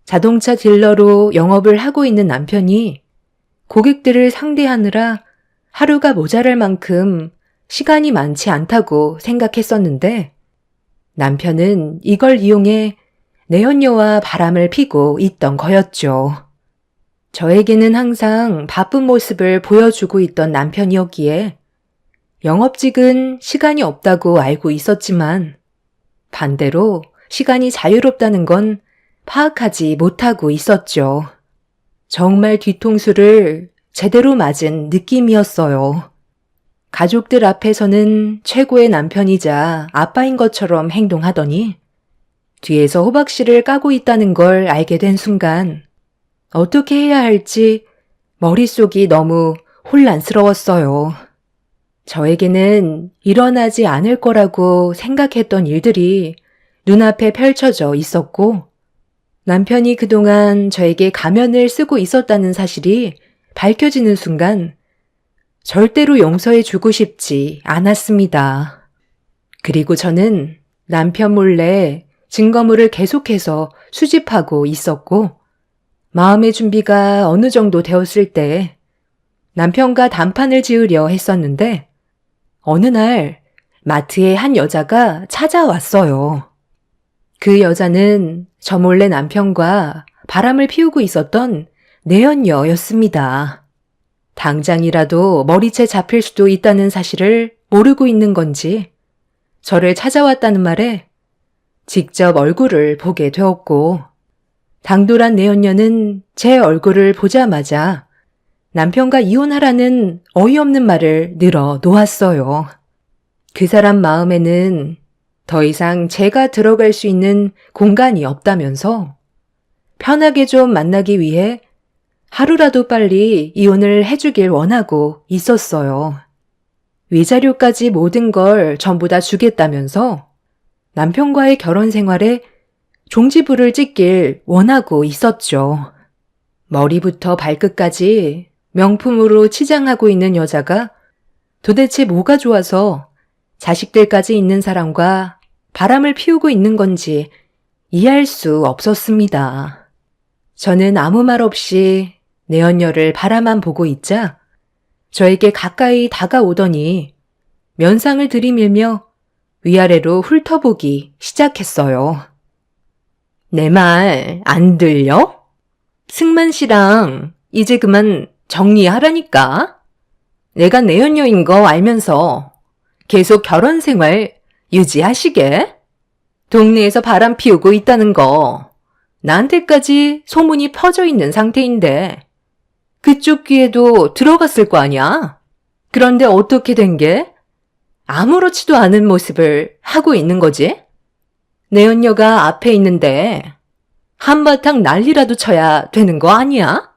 자동차 딜러로 영업을 하고 있는 남편이 고객들을 상대하느라 하루가 모자랄 만큼 시간이 많지 않다고 생각했었는데 남편은 이걸 이용해 내연녀와 바람을 피고 있던 거였죠. 저에게는 항상 바쁜 모습을 보여주고 있던 남편이었기에 영업직은 시간이 없다고 알고 있었지만 반대로 시간이 자유롭다는 건 파악하지 못하고 있었죠. 정말 뒤통수를 제대로 맞은 느낌이었어요. 가족들 앞에서는 최고의 남편이자 아빠인 것처럼 행동하더니 뒤에서 호박씨를 까고 있다는 걸 알게 된 순간 어떻게 해야 할지 머릿속이 너무 혼란스러웠어요. 저에게는 일어나지 않을 거라고 생각했던 일들이 눈앞에 펼쳐져 있었고 남편이 그동안 저에게 가면을 쓰고 있었다는 사실이 밝혀지는 순간 절대로 용서해 주고 싶지 않았습니다. 그리고 저는 남편 몰래 증거물을 계속해서 수집하고 있었고 마음의 준비가 어느 정도 되었을 때 남편과 단판을 지으려 했었는데 어느 날 마트에 한 여자가 찾아왔어요. 그 여자는 저 몰래 남편과 바람을 피우고 있었던 내연녀였습니다. 당장이라도 머리채 잡힐 수도 있다는 사실을 모르고 있는 건지 저를 찾아왔다는 말에 직접 얼굴을 보게 되었고 당돌한 내연녀는 제 얼굴을 보자마자 남편과 이혼하라는 어이없는 말을 늘어 놓았어요. 그 사람 마음에는 더 이상 제가 들어갈 수 있는 공간이 없다면서 편하게 좀 만나기 위해 하루라도 빨리 이혼을 해주길 원하고 있었어요. 위자료까지 모든 걸 전부 다 주겠다면서 남편과의 결혼 생활에 종지부를 찍길 원하고 있었죠. 머리부터 발끝까지 명품으로 치장하고 있는 여자가 도대체 뭐가 좋아서 자식들까지 있는 사람과 바람을 피우고 있는 건지 이해할 수 없었습니다. 저는 아무 말 없이 내연녀를 바라만 보고 있자 저에게 가까이 다가오더니 면상을 들이밀며 위아래로 훑어보기 시작했어요. 내 말 안 들려? 승만 씨랑 이제 그만 정리하라니까. 내가 내연녀인 거 알면서 계속 결혼 생활 유지하시게? 동네에서 바람 피우고 있다는 거 나한테까지 소문이 퍼져 있는 상태인데 그쪽 귀에도 들어갔을 거 아니야? 그런데 어떻게 된 게? 아무렇지도 않은 모습을 하고 있는 거지? 내연녀가 앞에 있는데 한바탕 난리라도 쳐야 되는 거 아니야?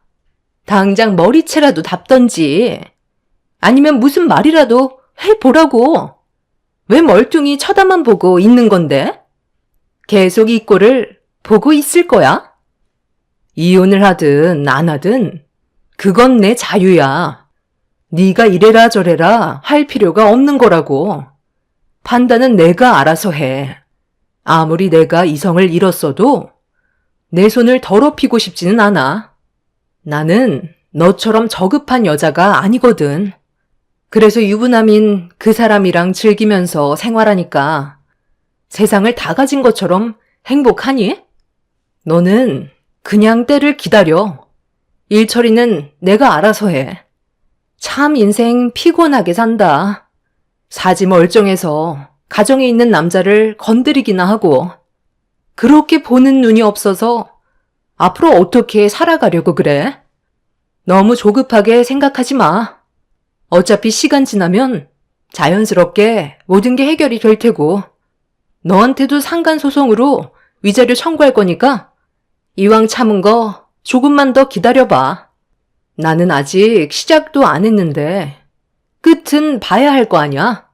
당장 머리채라도 답던지 아니면 무슨 말이라도 해보라고. 왜 멀뚱히 쳐다만 보고 있는 건데? 계속 이 꼴을 보고 있을 거야? 이혼을 하든 안 하든 그건 내 자유야. 네가 이래라 저래라 할 필요가 없는 거라고. 판단은 내가 알아서 해. 아무리 내가 이성을 잃었어도 내 손을 더럽히고 싶지는 않아. 나는 너처럼 저급한 여자가 아니거든. 그래서 유부남인 그 사람이랑 즐기면서 생활하니까 세상을 다 가진 것처럼 행복하니? 너는 그냥 때를 기다려. 일 처리는 내가 알아서 해. 참 인생 피곤하게 산다. 사지 멀쩡해서 가정에 있는 남자를 건드리기나 하고 그렇게 보는 눈이 없어서 앞으로 어떻게 살아가려고 그래? 너무 조급하게 생각하지 마. 어차피 시간 지나면 자연스럽게 모든 게 해결이 될 테고 너한테도 상간소송으로 위자료 청구할 거니까 이왕 참은 거 조금만 더 기다려봐. 나는 아직 시작도 안 했는데 끝은 봐야 할 거 아니야.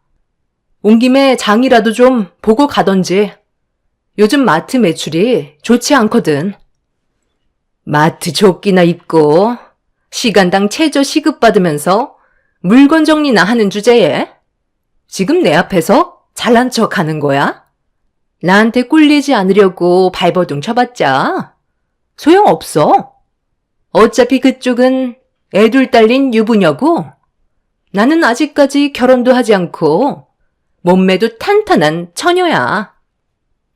온 김에 장이라도 좀 보고 가던지. 요즘 마트 매출이 좋지 않거든. 마트 조끼나 입고 시간당 최저 시급받으면서 물건 정리나 하는 주제에 지금 내 앞에서 잘난 척 하는 거야? 나한테 꿀리지 않으려고 발버둥 쳐봤자 소용없어. 어차피 그쪽은 애둘 딸린 유부녀고 나는 아직까지 결혼도 하지 않고 몸매도 탄탄한 처녀야.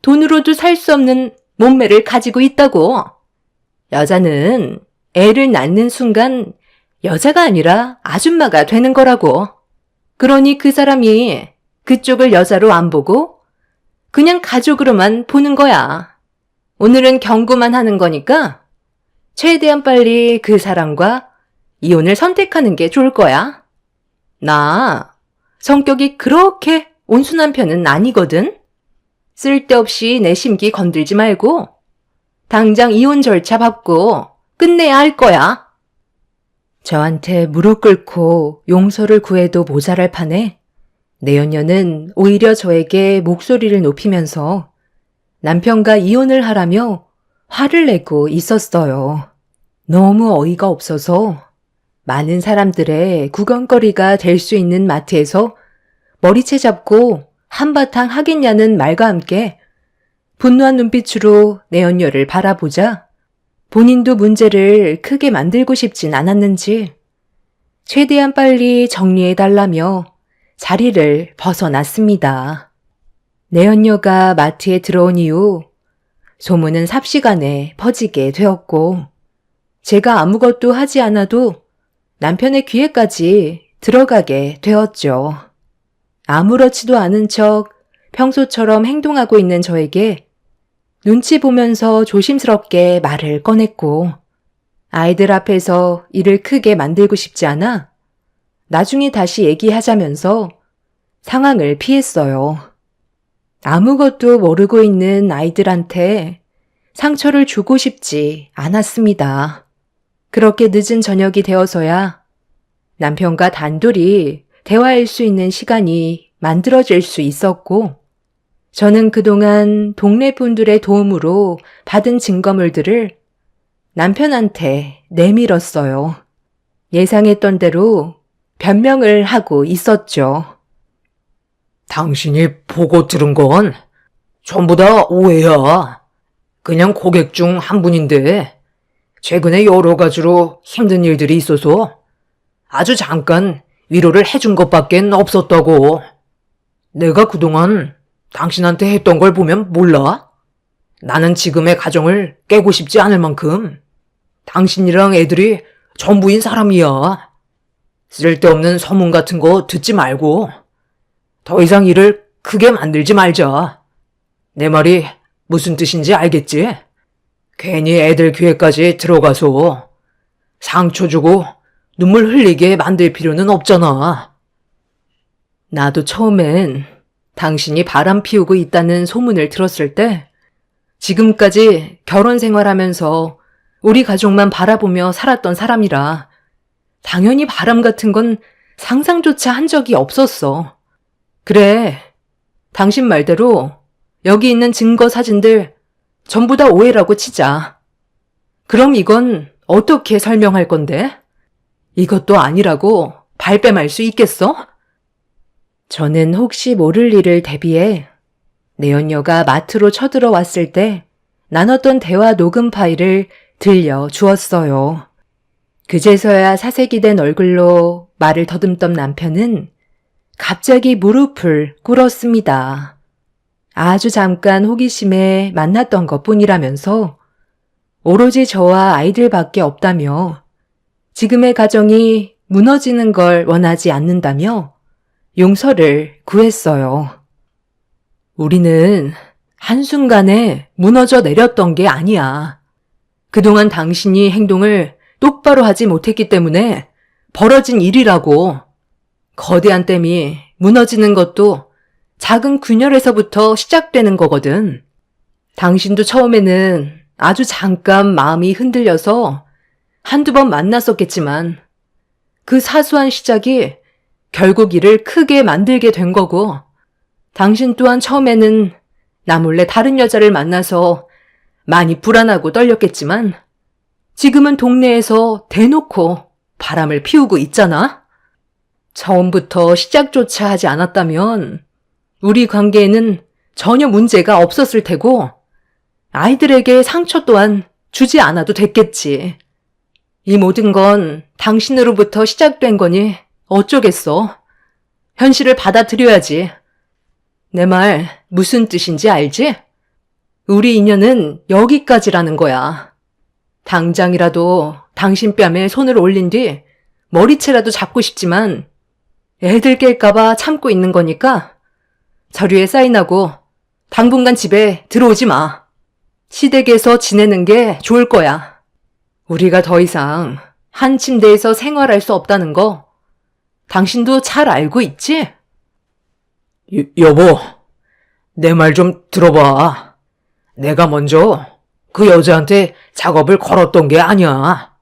돈으로도 살 수 없는 몸매를 가지고 있다고. 여자는 애를 낳는 순간 여자가 아니라 아줌마가 되는 거라고. 그러니 그 사람이 그쪽을 여자로 안 보고 그냥 가족으로만 보는 거야. 오늘은 경고만 하는 거니까 최대한 빨리 그 사람과 이혼을 선택하는 게 좋을 거야. 나 성격이 그렇게 온순한 편은 아니거든. 쓸데없이 내 심기 건들지 말고 당장 이혼 절차 밟고 끝내야 할 거야. 저한테 무릎 꿇고 용서를 구해도 모자랄 판에 내연녀는 오히려 저에게 목소리를 높이면서 남편과 이혼을 하라며 화를 내고 있었어요. 너무 어이가 없어서 많은 사람들의 구경거리가 될 수 있는 마트에서 머리채 잡고 한바탕 하겠냐는 말과 함께 분노한 눈빛으로 내연녀를 바라보자 본인도 문제를 크게 만들고 싶진 않았는지 최대한 빨리 정리해달라며 자리를 벗어났습니다. 내연녀가 마트에 들어온 이후 소문은 삽시간에 퍼지게 되었고 제가 아무것도 하지 않아도 남편의 귀에까지 들어가게 되었죠. 아무렇지도 않은 척 평소처럼 행동하고 있는 저에게 눈치 보면서 조심스럽게 말을 꺼냈고 아이들 앞에서 일을 크게 만들고 싶지 않아 나중에 다시 얘기하자면서 상황을 피했어요. 아무것도 모르고 있는 아이들한테 상처를 주고 싶지 않았습니다. 그렇게 늦은 저녁이 되어서야 남편과 단둘이 대화할 수 있는 시간이 만들어질 수 있었고, 저는 그동안 동네 분들의 도움으로 받은 증거물들을 남편한테 내밀었어요. 예상했던 대로 변명을 하고 있었죠. 당신이 보고 들은 건 전부 다 오해야. 그냥 고객 중 한 분인데 최근에 여러 가지로 힘든 일들이 있어서 아주 잠깐 위로를 해준 것밖엔 없었다고. 내가 그동안 당신한테 했던 걸 보면 몰라? 나는 지금의 가정을 깨고 싶지 않을 만큼 당신이랑 애들이 전부인 사람이야. 쓸데없는 소문 같은 거 듣지 말고 더 이상 일을 크게 만들지 말자. 내 말이 무슨 뜻인지 알겠지? 괜히 애들 귀에까지 들어가서 상처 주고 눈물 흘리게 만들 필요는 없잖아. 나도 처음엔 당신이 바람 피우고 있다는 소문을 들었을 때 지금까지 결혼 생활하면서 우리 가족만 바라보며 살았던 사람이라 당연히 바람 같은 건 상상조차 한 적이 없었어. 그래, 당신 말대로 여기 있는 증거 사진들 전부 다 오해라고 치자. 그럼 이건 어떻게 설명할 건데? 이것도 아니라고 발뺌할 수 있겠어? 저는 혹시 모를 일을 대비해 내연녀가 마트로 쳐들어왔을 때 나눴던 대화 녹음 파일을 들려 주었어요. 그제서야 사색이 된 얼굴로 말을 더듬던 남편은 갑자기 무릎을 꿇었습니다. 아주 잠깐 호기심에 만났던 것뿐이라면서 오로지 저와 아이들밖에 없다며 지금의 가정이 무너지는 걸 원하지 않는다며 용서를 구했어요. 우리는 한순간에 무너져 내렸던 게 아니야. 그동안 당신이 행동을 똑바로 하지 못했기 때문에 벌어진 일이라고. 거대한 댐이 무너지는 것도 작은 균열에서부터 시작되는 거거든. 당신도 처음에는 아주 잠깐 마음이 흔들려서 한두 번 만났었겠지만 그 사소한 시작이 결국 일을 크게 만들게 된 거고, 당신 또한 처음에는 나 몰래 다른 여자를 만나서 많이 불안하고 떨렸겠지만 지금은 동네에서 대놓고 바람을 피우고 있잖아. 처음부터 시작조차 하지 않았다면 우리 관계에는 전혀 문제가 없었을 테고 아이들에게 상처 또한 주지 않아도 됐겠지. 이 모든 건 당신으로부터 시작된 거니 어쩌겠어. 현실을 받아들여야지. 내 말 무슨 뜻인지 알지? 우리 인연은 여기까지라는 거야. 당장이라도 당신 뺨에 손을 올린 뒤 머리채라도 잡고 싶지만 애들 깰까봐 참고 있는 거니까 서류에 사인하고 당분간 집에 들어오지 마. 시댁에서 지내는 게 좋을 거야. 우리가 더 이상 한 침대에서 생활할 수 없다는 거 당신도 잘 알고 있지? 여보, 내 말 좀 들어봐. 내가 먼저 그 여자한테 작업을 걸었던 게 아니야.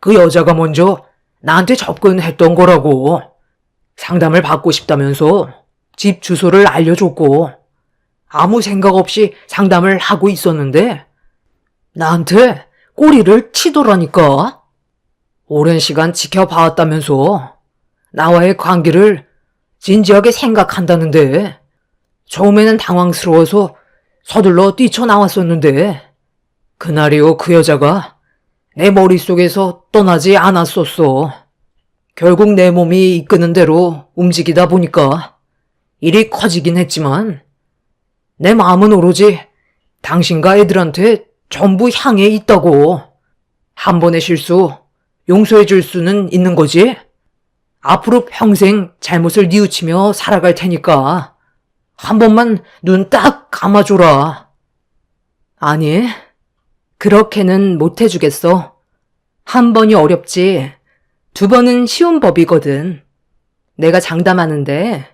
그 여자가 먼저 나한테 접근했던 거라고. 상담을 받고 싶다면서 집 주소를 알려줬고 아무 생각 없이 상담을 하고 있었는데 나한테 꼬리를 치더라니까. 오랜 시간 지켜봐왔다면서 나와의 관계를 진지하게 생각한다는데 처음에는 당황스러워서 서둘러 뛰쳐나왔었는데 그날 이후 그 여자가 내 머릿속에서 떠나지 않았었어. 결국 내 몸이 이끄는 대로 움직이다 보니까 일이 커지긴 했지만 내 마음은 오로지 당신과 애들한테 전부 향해 있다고. 한 번의 실수 용서해 줄 수는 있는 거지. 앞으로 평생 잘못을 뉘우치며 살아갈 테니까 한 번만 눈 딱 감아줘라. 아니, 그렇게는 못 해주겠어. 한 번이 어렵지. 두 번은 쉬운 법이거든. 내가 장담하는데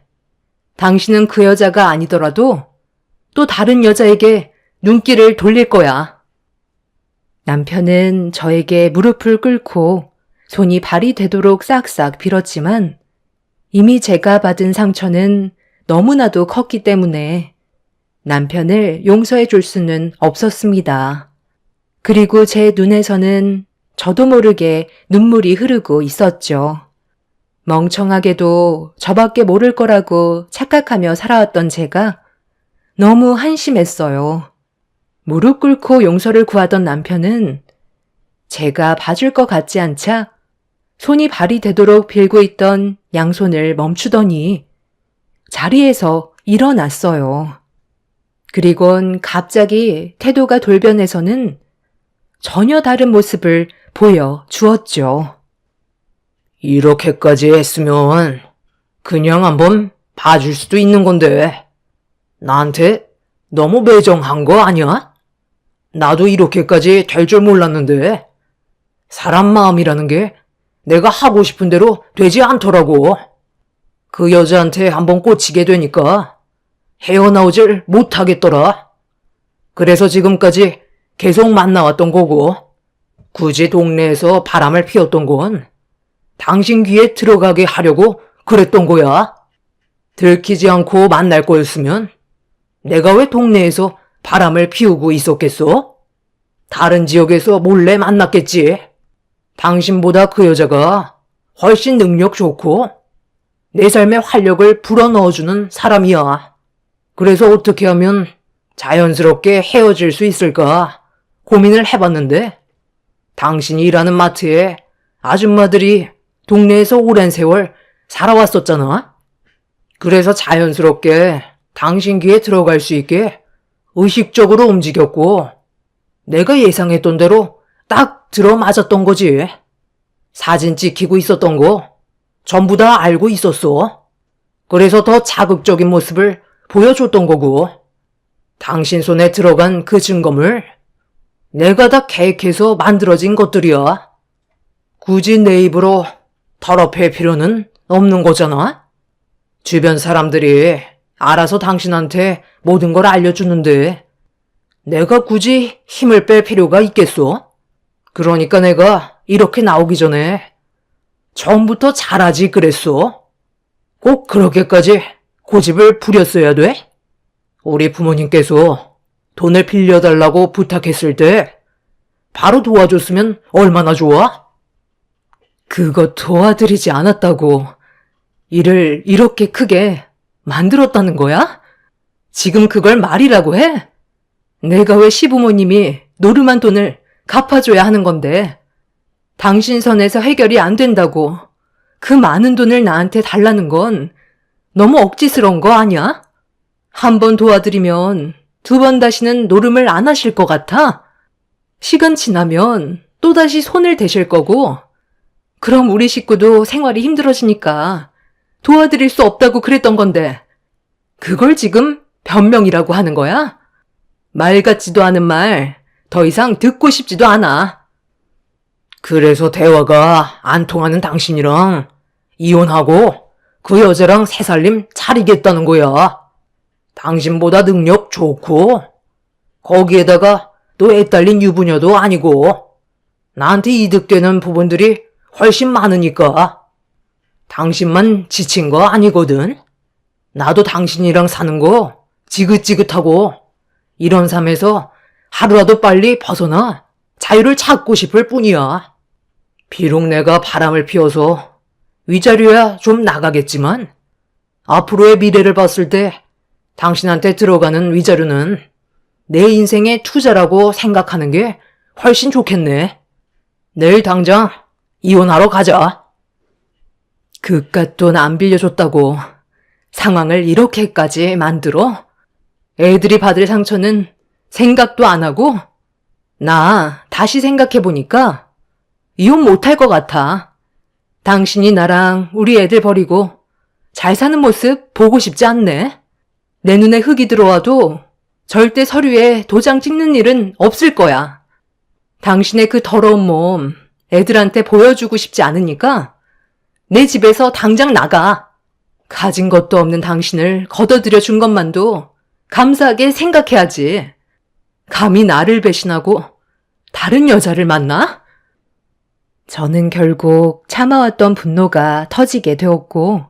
당신은 그 여자가 아니더라도 또 다른 여자에게 눈길을 돌릴 거야. 남편은 저에게 무릎을 꿇고 손이 발이 되도록 싹싹 빌었지만 이미 제가 받은 상처는 너무나도 컸기 때문에 남편을 용서해 줄 수는 없었습니다. 그리고 제 눈에서는 저도 모르게 눈물이 흐르고 있었죠. 멍청하게도 저밖에 모를 거라고 착각하며 살아왔던 제가 너무 한심했어요. 무릎 꿇고 용서를 구하던 남편은 제가 봐줄 것 같지 않자 손이 발이 되도록 빌고 있던 양손을 멈추더니 자리에서 일어났어요. 그리곤 갑자기 태도가 돌변해서는 전혀 다른 모습을 보여주었죠. 이렇게까지 했으면 그냥 한번 봐줄 수도 있는 건데 나한테 너무 매정한 거 아니야? 나도 이렇게까지 될 줄 몰랐는데 사람 마음이라는 게 내가 하고 싶은 대로 되지 않더라고. 그 여자한테 한번 꽂히게 되니까 헤어나오질 못하겠더라. 그래서 지금까지 계속 만나왔던 거고 굳이 동네에서 바람을 피웠던 건 당신 귀에 들어가게 하려고 그랬던 거야. 들키지 않고 만날 거였으면 내가 왜 동네에서 바람을 피우고 있었겠어? 다른 지역에서 몰래 만났겠지. 당신보다 그 여자가 훨씬 능력 좋고 내 삶에 활력을 불어넣어주는 사람이야. 그래서 어떻게 하면 자연스럽게 헤어질 수 있을까 고민을 해봤는데 당신이 일하는 마트에 아줌마들이 동네에서 오랜 세월 살아왔었잖아. 그래서 자연스럽게 당신 귀에 들어갈 수 있게 의식적으로 움직였고 내가 예상했던 대로 딱 들어맞았던 거지. 사진 찍히고 있었던 거 전부 다 알고 있었어. 그래서 더 자극적인 모습을 보여줬던 거고 당신 손에 들어간 그 증거물 내가 다 계획해서 만들어진 것들이야. 굳이 내 입으로 더럽힐 필요는 없는 거잖아. 주변 사람들이 알아서 당신한테 모든 걸 알려주는데 내가 굳이 힘을 뺄 필요가 있겠어? 그러니까 내가 이렇게 나오기 전에 처음부터 잘하지 그랬어. 꼭 그렇게까지 고집을 부렸어야 돼? 우리 부모님께서 돈을 빌려달라고 부탁했을 때 바로 도와줬으면 얼마나 좋아? 그거 도와드리지 않았다고 일을 이렇게 크게 만들었다는 거야? 지금 그걸 말이라고 해? 내가 왜 시부모님이 노름한 돈을 갚아줘야 하는 건데 당신 선에서 해결이 안 된다고 그 많은 돈을 나한테 달라는 건 너무 억지스러운 거 아니야? 한 번 도와드리면 두 번 다시는 노름을 안 하실 것 같아? 시간 지나면 또다시 손을 대실 거고 그럼 우리 식구도 생활이 힘들어지니까 도와드릴 수 없다고 그랬던 건데 그걸 지금 변명이라고 하는 거야? 말 같지도 않은 말 더 이상 듣고 싶지도 않아. 그래서 대화가 안 통하는 당신이랑 이혼하고 그 여자랑 새 살림 차리겠다는 거야. 당신보다 능력 좋고 거기에다가 또 애 딸린 유부녀도 아니고 나한테 이득되는 부분들이 훨씬 많으니까 당신만 지친 거 아니거든. 나도 당신이랑 사는 거 지긋지긋하고 이런 삶에서 하루라도 빨리 벗어나 자유를 찾고 싶을 뿐이야. 비록 내가 바람을 피워서 위자료야 좀 나가겠지만 앞으로의 미래를 봤을 때 당신한테 들어가는 위자료는 내 인생의 투자라고 생각하는 게 훨씬 좋겠네. 내일 당장 이혼하러 가자. 그깟 돈 안 빌려줬다고 상황을 이렇게까지 만들어? 애들이 받을 상처는 생각도 안 하고? 나 다시 생각해보니까 이혼 못할 것 같아. 당신이 나랑 우리 애들 버리고 잘 사는 모습 보고 싶지 않네. 내 눈에 흙이 들어와도 절대 서류에 도장 찍는 일은 없을 거야. 당신의 그 더러운 몸 애들한테 보여주고 싶지 않으니까 내 집에서 당장 나가. 가진 것도 없는 당신을 걷어들여 준 것만도 감사하게 생각해야지. 감히 나를 배신하고 다른 여자를 만나? 저는 결국 참아왔던 분노가 터지게 되었고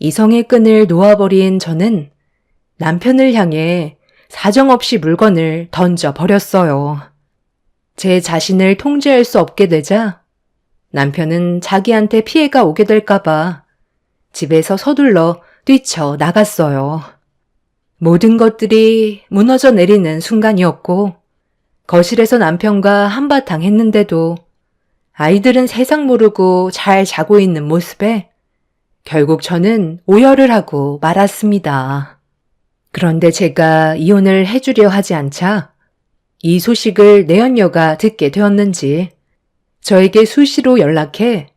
이성의 끈을 놓아버린 저는 남편을 향해 사정없이 물건을 던져 버렸어요. 제 자신을 통제할 수 없게 되자 남편은 자기한테 피해가 오게 될까봐 집에서 서둘러 뛰쳐 나갔어요. 모든 것들이 무너져 내리는 순간이었고 거실에서 남편과 한바탕 했는데도 아이들은 세상 모르고 잘 자고 있는 모습에 결국 저는 오열을 하고 말았습니다. 그런데 제가 이혼을 해주려 하지 않자 이 소식을 내연녀가 듣게 되었는지 저에게 수시로 연락해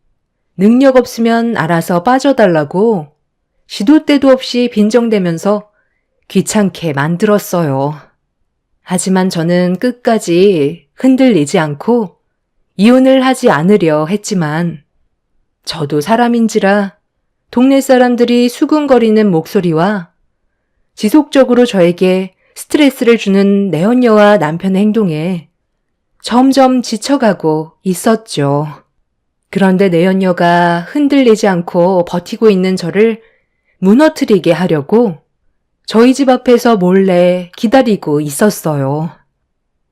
능력 없으면 알아서 빠져달라고 시도 때도 없이 빈정대면서 귀찮게 만들었어요. 하지만 저는 끝까지 흔들리지 않고 이혼을 하지 않으려 했지만 저도 사람인지라 동네 사람들이 수군거리는 목소리와 지속적으로 저에게 스트레스를 주는 내연녀와 남편의 행동에 점점 지쳐가고 있었죠. 그런데 내연녀가 흔들리지 않고 버티고 있는 저를 무너뜨리게 하려고 저희 집 앞에서 몰래 기다리고 있었어요.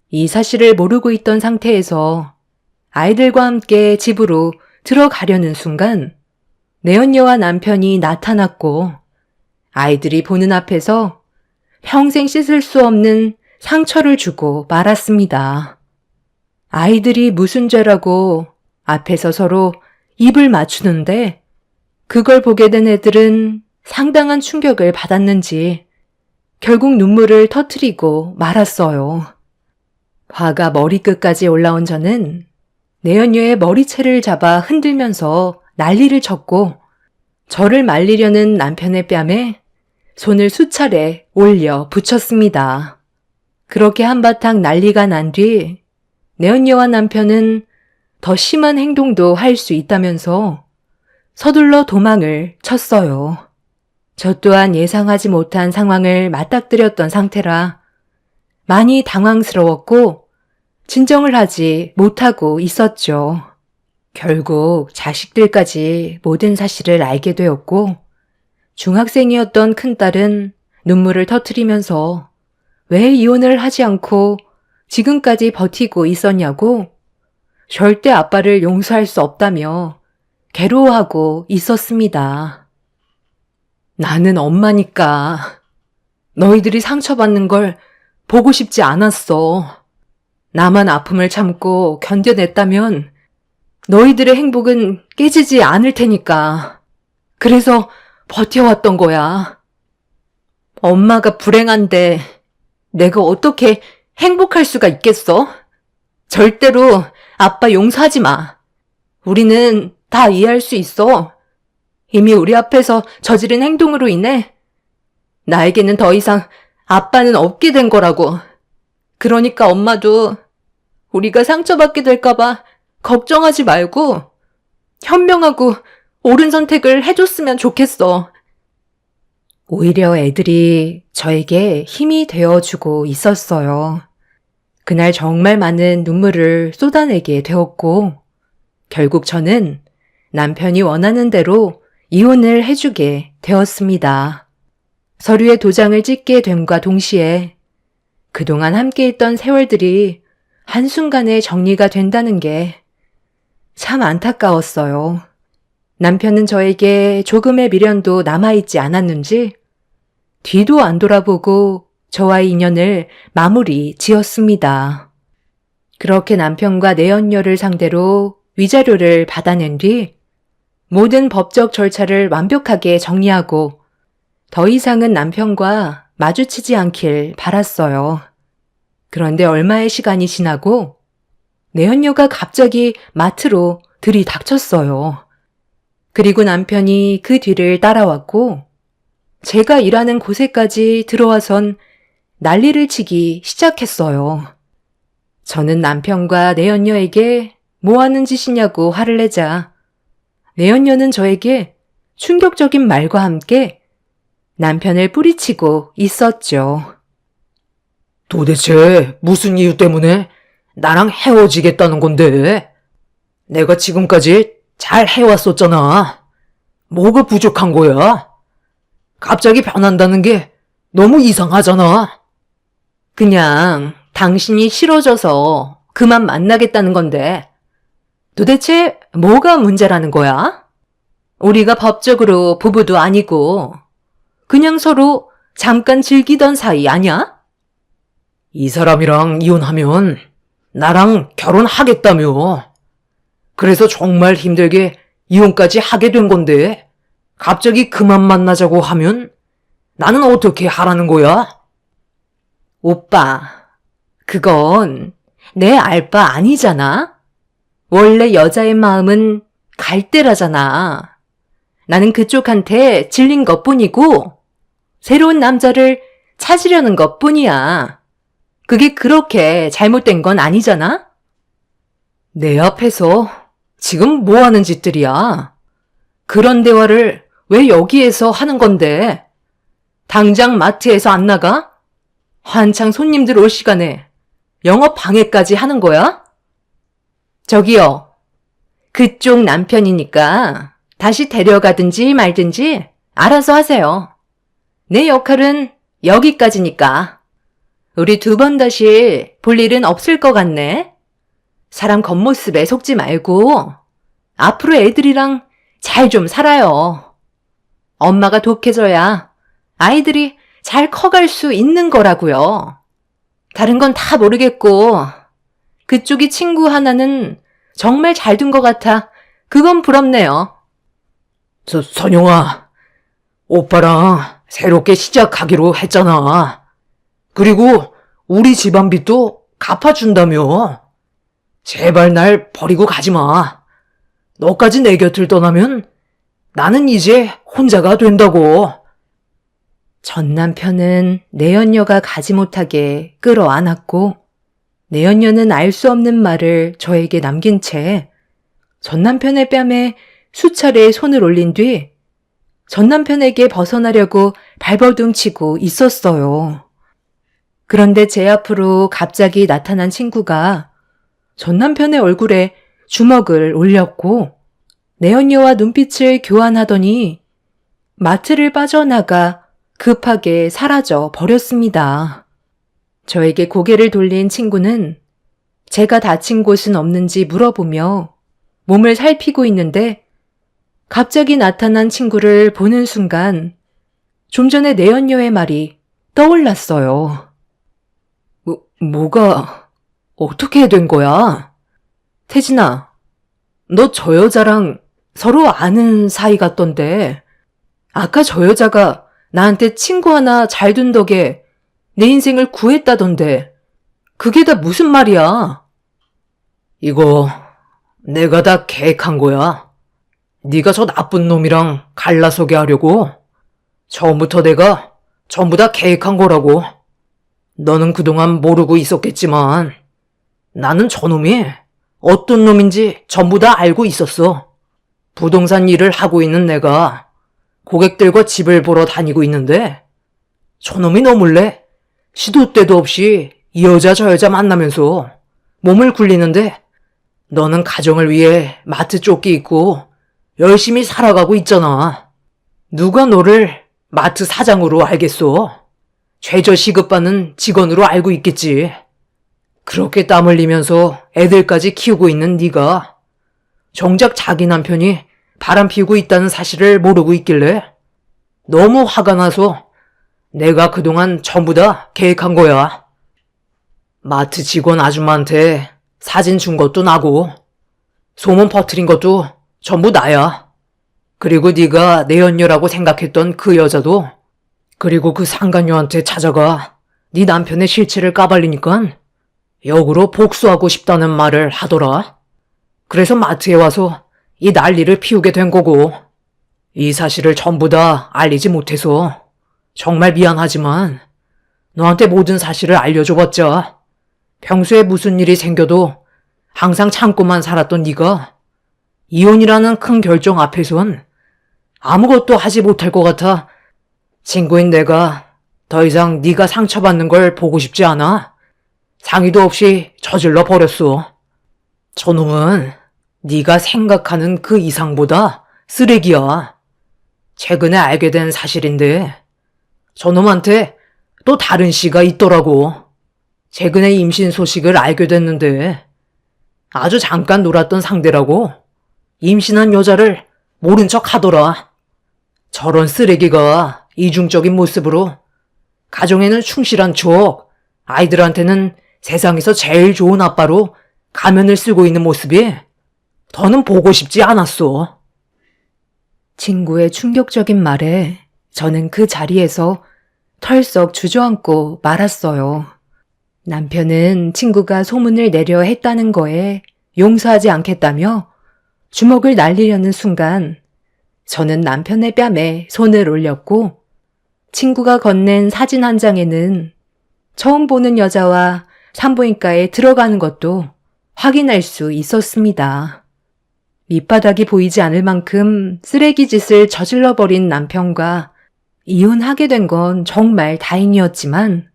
이 사실을 모르고 있던 상태에서 아이들과 함께 집으로 들어가려는 순간 내연녀와 남편이 나타났고 아이들이 보는 앞에서 평생 씻을 수 없는 상처를 주고 말았습니다. 아이들이 무슨 죄라고 앞에서 서로 입을 맞추는데 그걸 보게 된 애들은 상당한 충격을 받았는지 결국 눈물을 터뜨리고 말았어요. 화가 머리끝까지 올라온 저는 내연녀의 머리채를 잡아 흔들면서 난리를 쳤고 저를 말리려는 남편의 뺨에 손을 수차례 올려 붙였습니다. 그렇게 한바탕 난리가 난 뒤 내연녀와 남편은 더 심한 행동도 할 수 있다면서 서둘러 도망을 쳤어요. 저 또한 예상하지 못한 상황을 맞닥뜨렸던 상태라 많이 당황스러웠고 진정을 하지 못하고 있었죠. 결국 자식들까지 모든 사실을 알게 되었고 중학생이었던 큰딸은 눈물을 터뜨리면서 왜 이혼을 하지 않고 지금까지 버티고 있었냐고 절대 아빠를 용서할 수 없다며 괴로워하고 있었습니다. 나는 엄마니까 너희들이 상처받는 걸 보고 싶지 않았어. 나만 아픔을 참고 견뎌냈다면 너희들의 행복은 깨지지 않을 테니까. 그래서 버텨왔던 거야. 엄마가 불행한데 내가 어떻게 행복할 수가 있겠어? 절대로 아빠 용서하지 마. 우리는 다 이해할 수 있어. 이미 우리 앞에서 저지른 행동으로 인해 나에게는 더 이상 아빠는 없게 된 거라고. 그러니까 엄마도 우리가 상처받게 될까봐 걱정하지 말고 현명하고 옳은 선택을 해줬으면 좋겠어. 오히려 애들이 저에게 힘이 되어주고 있었어요. 그날 정말 많은 눈물을 쏟아내게 되었고 결국 저는 남편이 원하는 대로 이혼을 해주게 되었습니다. 서류에 도장을 찍게 됨과 동시에 그동안 함께했던 세월들이 한순간에 정리가 된다는 게 참 안타까웠어요. 남편은 저에게 조금의 미련도 남아있지 않았는지 뒤도 안 돌아보고 저와의 인연을 마무리 지었습니다. 그렇게 남편과 내연녀를 상대로 위자료를 받아낸 뒤 모든 법적 절차를 완벽하게 정리하고 더 이상은 남편과 마주치지 않길 바랐어요. 그런데 얼마의 시간이 지나고 내연녀가 갑자기 마트로 들이닥쳤어요. 그리고 남편이 그 뒤를 따라왔고 제가 일하는 곳에까지 들어와선 난리를 치기 시작했어요. 저는 남편과 내연녀에게 뭐 하는 짓이냐고 화를 내자 내연녀는 저에게 충격적인 말과 함께 남편을 뿌리치고 있었죠. 도대체 무슨 이유 때문에 나랑 헤어지겠다는 건데? 내가 지금까지 잘 해왔었잖아. 뭐가 부족한 거야? 갑자기 변한다는 게 너무 이상하잖아. 그냥 당신이 싫어져서 그만 만나겠다는 건데 도대체 뭐가 문제라는 거야? 우리가 법적으로 부부도 아니고 그냥 서로 잠깐 즐기던 사이 아냐? 이 사람이랑 이혼하면 나랑 결혼하겠다며. 그래서 정말 힘들게 이혼까지 하게 된 건데 갑자기 그만 만나자고 하면 나는 어떻게 하라는 거야? 오빠, 그건 내 알 바 아니잖아? 원래 여자의 마음은 갈대라잖아. 나는 그쪽한테 질린 것뿐이고 새로운 남자를 찾으려는 것뿐이야. 그게 그렇게 잘못된 건 아니잖아? 내 앞에서 지금 뭐 하는 짓들이야? 그런 대화를 왜 여기에서 하는 건데? 당장 마트에서 안 나가? 한창 손님들 올 시간에 영업 방해까지 하는 거야? 저기요. 그쪽 남편이니까 다시 데려가든지 말든지 알아서 하세요. 내 역할은 여기까지니까. 우리 두 번 다시 볼 일은 없을 것 같네. 사람 겉모습에 속지 말고 앞으로 애들이랑 잘 좀 살아요. 엄마가 독해져야 아이들이 잘 커갈 수 있는 거라고요. 다른 건 다 모르겠고 그쪽이 친구 하나는 정말 잘 둔 것 같아. 그건 부럽네요. 선영아, 오빠랑 새롭게 시작하기로 했잖아. 그리고 우리 집안 빚도 갚아준다며. 제발 날 버리고 가지 마. 너까지 내 곁을 떠나면 나는 이제 혼자가 된다고. 전 남편은 내연녀가 가지 못하게 끌어안았고 내연녀는 알 수 없는 말을 저에게 남긴 채 전 남편의 뺨에 수차례 손을 올린 뒤 전 남편에게 벗어나려고 발버둥치고 있었어요. 그런데 제 앞으로 갑자기 나타난 친구가 전 남편의 얼굴에 주먹을 올렸고 내연녀와 눈빛을 교환하더니 마트를 빠져나가 급하게 사라져 버렸습니다. 저에게 고개를 돌린 친구는 제가 다친 곳은 없는지 물어보며 몸을 살피고 있는데 갑자기 나타난 친구를 보는 순간 좀 전에 내연녀의 말이 떠올랐어요. 뭐가 어떻게 된 거야? 태진아, 너 저 여자랑 서로 아는 사이 같던데 아까 저 여자가 나한테 친구 하나 잘 둔 덕에 내 인생을 구했다던데 그게 다 무슨 말이야? 이거 내가 다 계획한 거야. 네가 저 나쁜 놈이랑 갈라서게 하려고. 처음부터 내가 전부 다 계획한 거라고. 너는 그동안 모르고 있었겠지만 나는 저놈이 어떤 놈인지 전부 다 알고 있었어. 부동산 일을 하고 있는 내가 고객들과 집을 보러 다니고 있는데 저놈이 너 몰래 시도 때도 없이 이 여자 저 여자 만나면서 몸을 굴리는데 너는 가정을 위해 마트 쫓기 있고 열심히 살아가고 있잖아. 누가 너를 마트 사장으로 알겠어? 최저 시급받는 직원으로 알고 있겠지. 그렇게 땀 흘리면서 애들까지 키우고 있는 네가 정작 자기 남편이 바람 피우고 있다는 사실을 모르고 있길래 너무 화가 나서 내가 그동안 전부 다 계획한 거야. 마트 직원 아줌마한테 사진 준 것도 나고 소문 퍼뜨린 것도 전부 나야. 그리고 네가 내연녀라고 생각했던 그 여자도 그리고 그 상간녀한테 찾아가 네 남편의 실체를 까발리니까 역으로 복수하고 싶다는 말을 하더라. 그래서 마트에 와서 이 난리를 피우게 된 거고 이 사실을 전부 다 알리지 못해서 정말 미안하지만 너한테 모든 사실을 알려줘봤자 평소에 무슨 일이 생겨도 항상 참고만 살았던 네가 이혼이라는 큰 결정 앞에선 아무것도 하지 못할 것 같아 친구인 내가 더 이상 네가 상처받는 걸 보고 싶지 않아. 상의도 없이 저질러 버렸어. 저놈은 네가 생각하는 그 이상보다 쓰레기야. 최근에 알게 된 사실인데 저놈한테 또 다른 씨가 있더라고. 최근에 임신 소식을 알게 됐는데 아주 잠깐 놀았던 상대라고 임신한 여자를 모른 척 하더라. 저런 쓰레기가 이중적인 모습으로 가정에는 충실한 척, 아이들한테는 세상에서 제일 좋은 아빠로 가면을 쓰고 있는 모습이 더는 보고 싶지 않았어. 친구의 충격적인 말에 저는 그 자리에서 털썩 주저앉고 말았어요. 남편은 친구가 소문을 내려 했다는 거에 용서하지 않겠다며 주먹을 날리려는 순간 저는 남편의 뺨에 손을 올렸고 친구가 건넨 사진 한 장에는 처음 보는 여자와 산부인과에 들어가는 것도 확인할 수 있었습니다. 밑바닥이 보이지 않을 만큼 쓰레기 짓을 저질러버린 남편과 이혼하게 된 건 정말 다행이었지만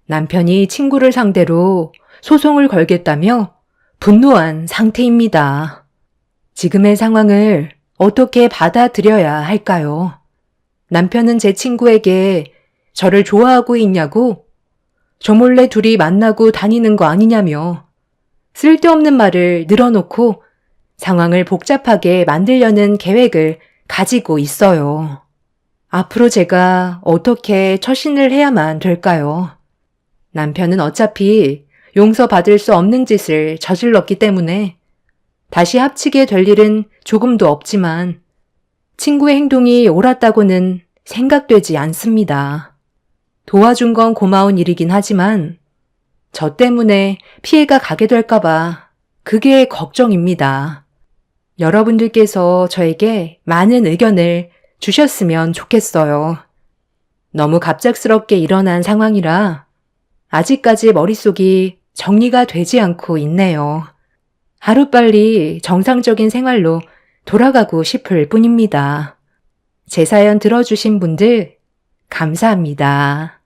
남편이 친구를 상대로 소송을 걸겠다며 분노한 상태입니다. 지금의 상황을 어떻게 받아들여야 할까요? 남편은 제 친구에게 저를 좋아하고 있냐고 저 몰래 둘이 만나고 다니는 거 아니냐며 쓸데없는 말을 늘어놓고 상황을 복잡하게 만들려는 계획을 가지고 있어요. 앞으로 제가 어떻게 처신을 해야만 될까요? 남편은 어차피 용서받을 수 없는 짓을 저질렀기 때문에 다시 합치게 될 일은 조금도 없지만 친구의 행동이 옳았다고는 생각되지 않습니다. 도와준 건 고마운 일이긴 하지만 저 때문에 피해가 가게 될까봐 그게 걱정입니다. 여러분들께서 저에게 많은 의견을 주셨으면 좋겠어요. 너무 갑작스럽게 일어난 상황이라 아직까지 머릿속이 정리가 되지 않고 있네요. 하루빨리 정상적인 생활로 돌아가고 싶을 뿐입니다. 제 사연 들어주신 분들 감사합니다.